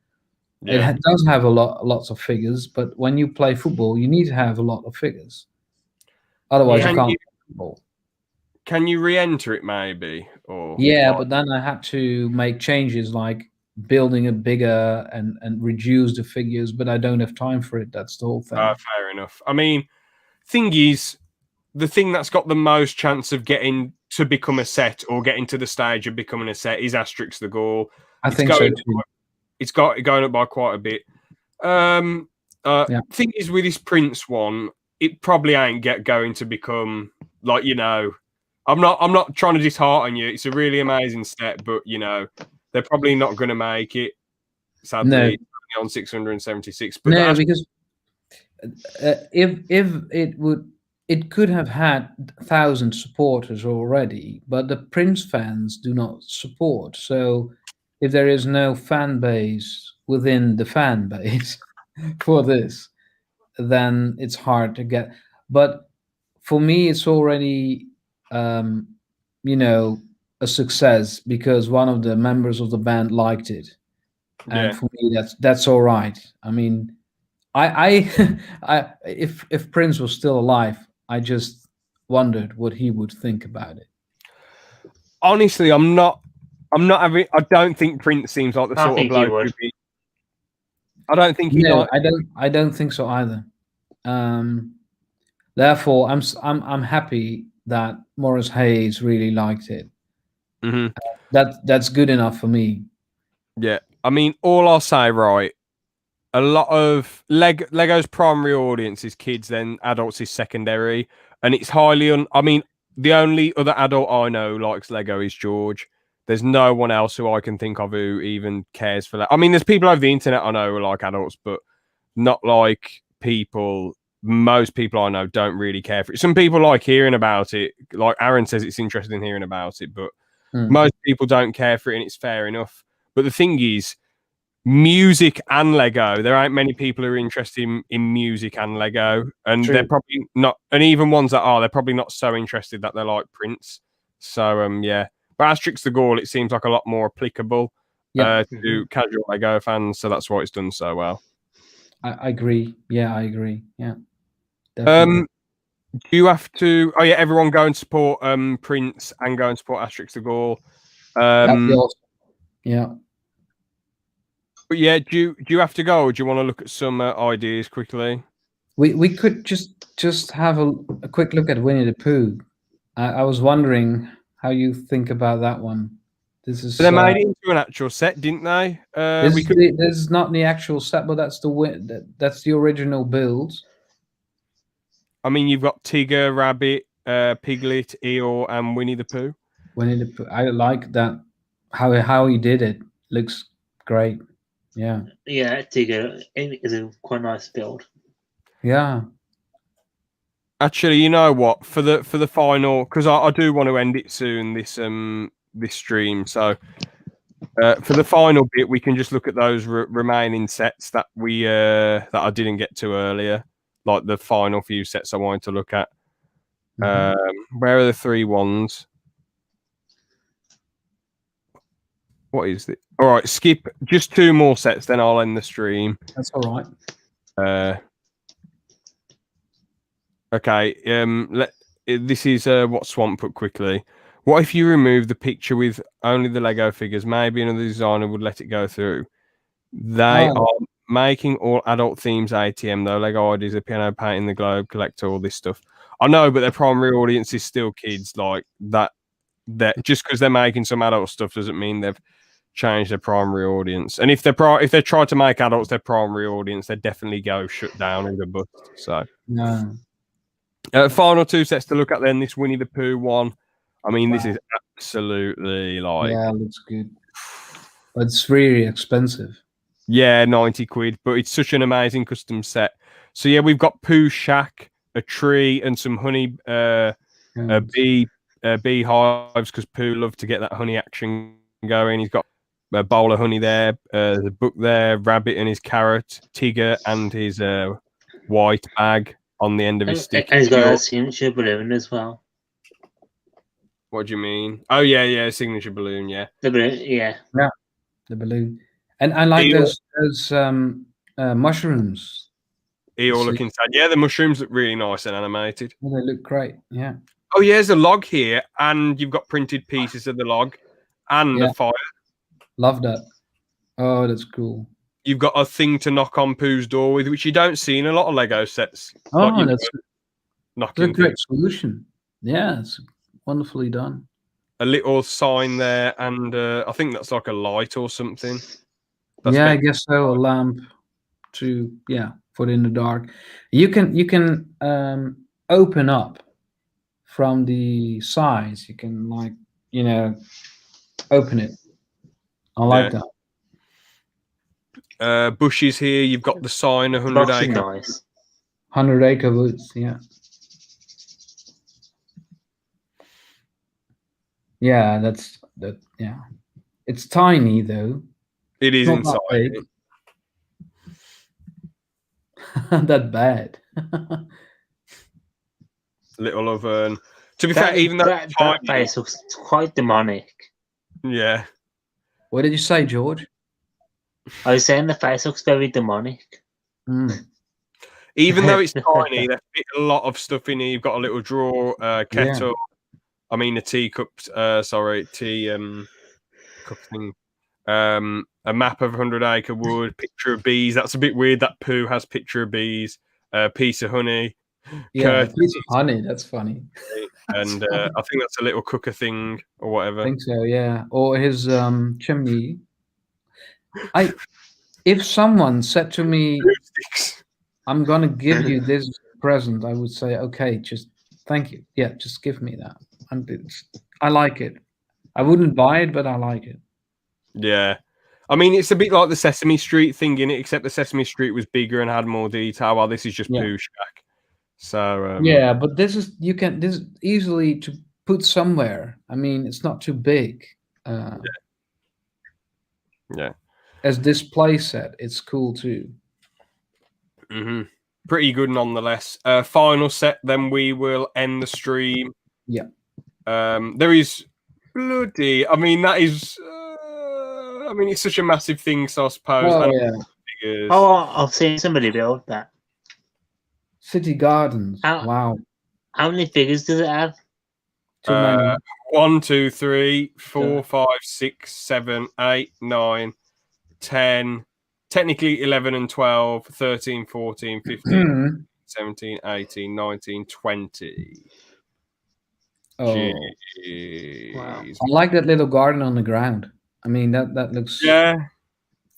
Yeah. It does have lots of figures, but when you play football, you need to have a lot of figures. Otherwise, you can't play football. Can you re-enter it maybe? Or yeah, but then I had to make changes like building it bigger and reduce the figures, but I don't have time for it. That's the whole thing. Fair enough. I mean, thing is, the thing that's got the most chance of getting to become a set or getting to the stage of becoming a set is Asterix the Gaul. I think so too. It's got going up by quite a bit. Thing is, with this Prince one, it probably ain't going to become like, you know. I'm not trying to dishearten you. It's a really amazing set, but you know they're probably not going to make it. Sadly, on 676. But no, because if it would, it could have had 1,000 supporters already, but the Prince fans do not support. So if there is no fan base within the fan base for this, then it's hard to get. But for me, it's already you know, a success because one of the members of the band liked it, and for me, that's all right. I mean, I if Prince was still alive, I just wondered what he would think about it. Honestly, I'm not having. I don't think Prince seems like the sort of bloke who'd be. I don't think he. No, I don't think so either. Therefore, I'm happy that Maurice Hayes really liked it. Mm-hmm. That's good enough for me. Yeah, I mean, all I'll say, right, a lot of Lego's primary audience is kids, then adults is secondary, and it's highly I mean, the only other adult I know likes Lego is George. There's no one else who I can think of who even cares for that. I mean, there's people over the internet I know who are like adults, but not like people. Most people I know don't really care for it. Some people like hearing about it. Like Aaron says, it's interesting hearing about it, but most people don't care for it, and it's fair enough. But the thing is, music and Lego, there ain't many people who are interested in music and Lego, and they're probably not. And even ones that are, they're probably not so interested that they're like Prince. So yeah, but Asterix the Gaul, it seems like a lot more applicable to casual Lego fans. So that's why it's done so well. I agree. Yeah, I agree. Yeah. Definitely. Do you have to? Oh yeah, everyone go and support Prince and go and support Asterix the Gaul. Yeah. But yeah, do you have to go, or do you want to look at some ideas quickly? We could just have a quick look at Winnie the Pooh. I was wondering how you think about that one. This is they made it into an actual set, didn't they? This is not the actual set, but that's the original build. I mean, you've got Tigger, Rabbit, Piglet, Eeyore, and Winnie the Pooh. Winnie the Pooh. I like that. How he did it. Looks great. Yeah. Yeah, Tigger is a quite nice build. Yeah. Actually, you know what? For the final, because I do want to end it soon. This stream. So for the final bit, we can just look at those remaining sets that that I didn't get to earlier. Like the final few sets I wanted to look at. Where are the 3 ones? What is it? All right, skip just 2 more sets, then I'll end the stream. That's all right. Okay. This is what Swamp put quickly. What if you remove the picture with only the Lego figures? Maybe another designer would let it go through. They Oh. are making all adult themes ATM though. Lego Ideas, the piano painting, the globe collector, all this stuff. I know, but their primary audience is still kids. Like that. That just because they're making some adult stuff doesn't mean they've changed their primary audience. And if they try to make adults their primary audience, they definitely go shut down in the bust. So No. final two sets to look at then. This Winnie the Pooh one. I mean, this Wow. is absolutely like Yeah, looks good. But it's really expensive. yeah, 90 quid, but it's such an amazing custom set. So yeah, we've got Pooh Shack, a tree, and some honey beehives because Pooh loved to get that honey action going. He's got a bowl of honey there, the book there, rabbit and his carrot, Tigger and his white bag on the end of his stick. And he's got a signature balloon as well. What do you mean? Oh yeah, signature balloon, yeah. The balloon, yeah. Yeah, the balloon. And I like those mushrooms. Eeyore looking sad. Yeah, the mushrooms look really nice and animated. Well, they look great. Yeah. Oh yeah, there's a log here, and you've got printed pieces of the log and a fire. Love that. Oh, that's cool. You've got a thing to knock on Pooh's door with, which you don't see in a lot of Lego sets. Oh, like, that's a great solution. Yeah, it's wonderfully done. A little sign there, and I think that's like a light or something. I guess so. A lamp to put in the dark. You can open up from the sides. You can open it. I like that. Bushes here. You've got the sign 100 acre. Nice. 100 acre woods. Yeah. Yeah, that's that. Yeah, it's tiny though. It is inside. That bad. Little oven. To be fair, even though that face looks quite demonic. Yeah. What did you say, George? I was saying the face looks very demonic. Even though it's tiny, they fit a lot of stuff in here. You've got a little drawer, kettle. I mean, a teacup. Tea cup thing. A map of 100 acre wood. Picture of bees. That's a bit weird. That Pooh has picture of bees. Piece of honey. Yeah, a piece of honey. That's funny. And I think that's a little cooker thing or whatever. I think so. Yeah, or his chimney. If someone said to me, "I'm gonna give you this present," I would say, "Okay, just thank you. Yeah, just give me that." I like it. I wouldn't buy it, but I like it. Yeah. I mean, it's a bit like the Sesame Street thing in it, except the Sesame Street was bigger and had more detail, while this is just Pooh Shack. So yeah, but this is easily to put somewhere. I mean, it's not too big. Yeah. As display set, it's cool too. Pretty good nonetheless. Final set, then we will end the stream. Yeah. There is bloody. I mean, that is. I mean, it's such a massive thing, so I suppose. Oh yeah. Figures. Oh, I've seen somebody build that. City Gardens. Wow. How many figures does it have? Too many. 1, 2, 3, 4, 5, 6, 7, 8, 9, 10. Technically 11 and 12, 13, 14, 15, 17, 18, 19, 20. Oh. Jeez. Wow. I like that little garden on the ground. I mean, that looks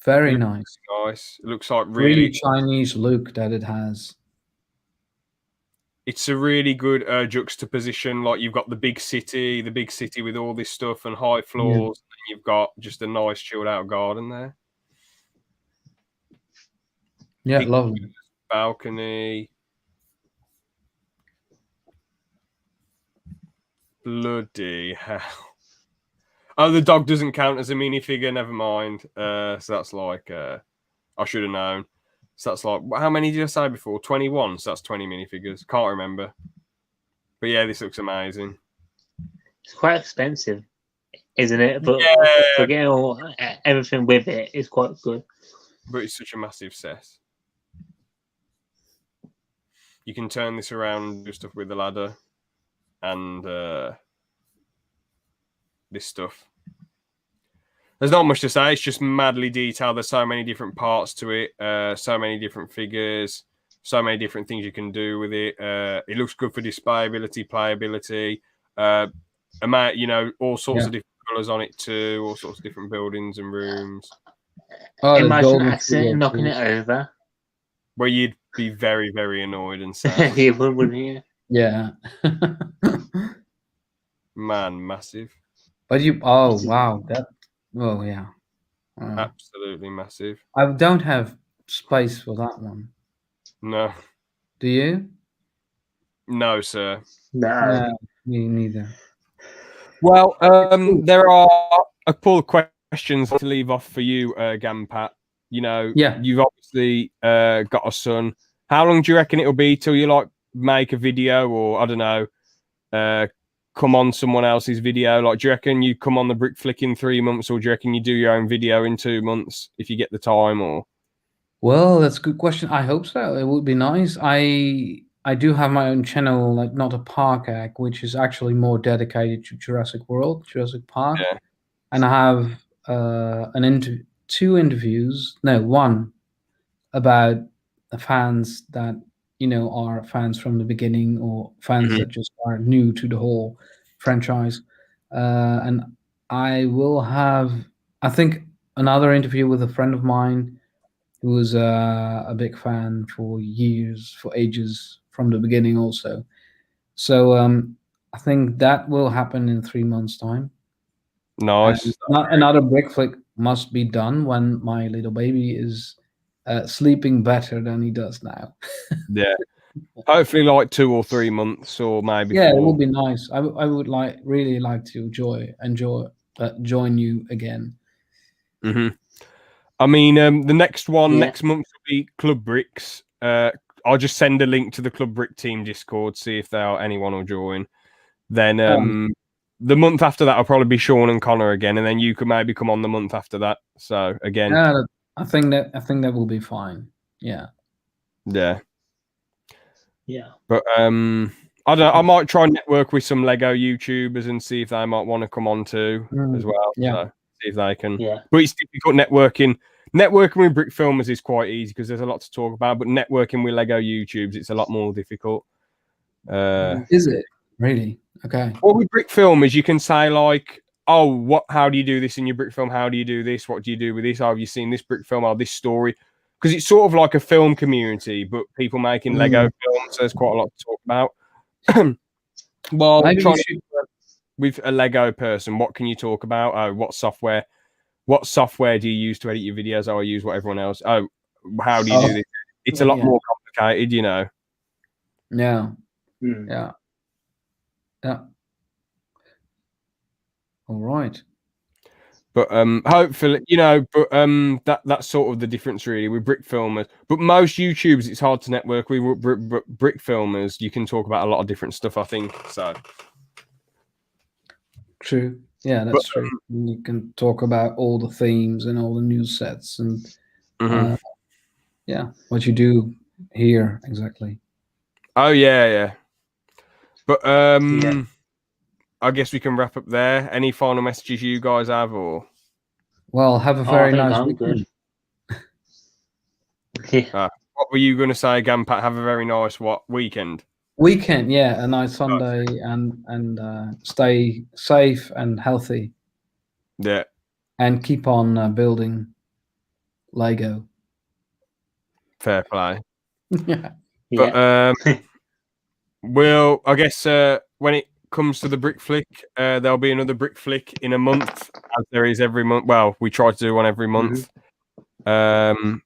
very nice. Nice. It looks like really Chinese look that it has. It's a really good juxtaposition. Like you've got the big city with all this stuff and high floors, and you've got just a nice chilled out garden there. Yeah, lovely. Balcony. Bloody hell. Oh, the dog doesn't count as a minifigure. Never mind. So that's like, I should have known. So that's like, how many did I say before? 21. So that's 20 minifigures. Can't remember. But yeah, this looks amazing. It's quite expensive, isn't it? But for getting everything with it, it's quite good. But it's such a massive set. You can turn this around, do stuff with the ladder, and this stuff. There's not much to say. It's just madly detailed. There's so many different parts to it, so many different figures, so many different things you can do with it. It looks good for displayability, playability, all sorts of different colours on it too, all sorts of different buildings and rooms. Oh, the Imagine golden accident figure, knocking too. it over. Where you'd be very, very annoyed and sad. You would, wouldn't you? Yeah. Man, massive. But wow, yeah. Absolutely massive. I don't have space for that one. No. Do you? No, sir. No. Me neither. Well, there are a couple of questions to leave off for you, Gampat. You know, you've obviously got a son. How long do you reckon it'll be till you like make a video, or I don't know, come on someone else's video? Like, do you reckon you come on the Brick Flick in 3 months, or do you reckon you do your own video in 2 months if you get the time? Or Well, that's a good question. I hope so. It would be nice. I do have my own channel, like Not a Park Egg, which is actually more dedicated to Jurassic World, Jurassic Park. Yeah. And I have one about the fans that are fans from the beginning, or fans that just are new to the whole franchise. And I will have, I think, another interview with a friend of mine who was a big fan for ages from the beginning also. So I think that will happen in 3 months' time. Nice. Another Brick Flick must be done when my little baby is sleeping better than he does now. Yeah. Hopefully like 2 or 3 months, or maybe 4. It would be nice. I would really like to join you again. Mm-hmm. I mean, the next one next month will be Club Bricks. I'll just send a link to the Club Brick team Discord, see if anyone will join. Then the month after that will probably be Sean and Connor again, and then you could maybe come on the month after that. So again, I think that will be fine. Yeah. Yeah. Yeah. But I don't know. I might try and network with some Lego YouTubers and see if they might want to come on too as well. Yeah. So see if they can. Yeah. But it's difficult networking. Networking with Brick Filmers is quite easy because there's a lot to talk about. But networking with Lego YouTubes, it's a lot more difficult. Is it really? Okay. Well, with Brick Filmers, you can say like, "Oh, how do you do this in your Brick film? How do you do this? What do you do with this? Oh, have you seen this Brick film? Oh, this story." Because it's sort of like a film community, but people making Lego films. So there's quite a lot to talk about. Well, with a Lego person, what can you talk about? Oh, what software do you use to edit your videos? Oh, I use what everyone else. Oh, how do you do this? It's a lot more complicated, you know. Yeah. Yeah. Yeah. All right. But hopefully, that's sort of the difference really with Brick Filmers. But most YouTubers, it's hard to network with. Brick Filmers, you can talk about a lot of different stuff, I think. So true. Yeah, that's true. You can talk about all the themes and all the new sets and what you do here exactly. Oh yeah. But I guess we can wrap up there. Any final messages you guys have, or? Well, have a very nice weekend. What were you going to say, Gampat? Have a very nice weekend? Weekend, yeah, a nice Sunday, and stay safe and healthy. Yeah. And keep on building Lego. Fair play. Yeah. But well, I guess when it comes to the Brick Flick, there'll be another Brick Flick in a month, as there is every month. Well, we try to do one every month. When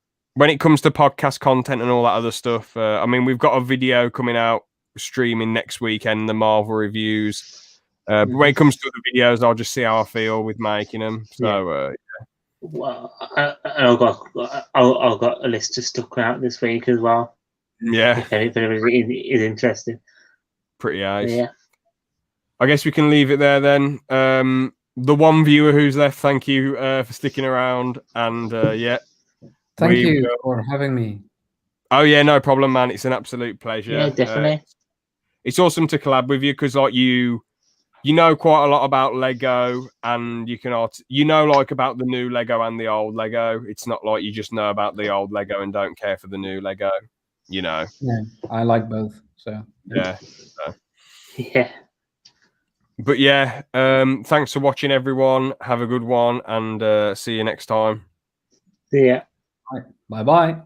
it comes to podcast content and all that other stuff, I mean, we've got a video coming out streaming next weekend, the Marvel reviews. But when it comes to the videos, I'll just see how I feel with making them. So, well, I've got a list of stuff out this week as well. Yeah, if anybody is interested. Pretty nice. Yeah. I guess we can leave it there then. The one viewer who's left, thank you for sticking around, and thank you for having me. Oh yeah, no problem, man. It's an absolute pleasure. Yeah, definitely. It's awesome to collab with you because, like, you you know quite a lot about Lego, and you can like about the new Lego and the old Lego. It's not like you just know about the old Lego and don't care for the new Lego. You know. Yeah, I like both. So Yeah. So. Yeah. But yeah, thanks for watching, everyone. Have a good one, and see you next time. Yeah. bye bye.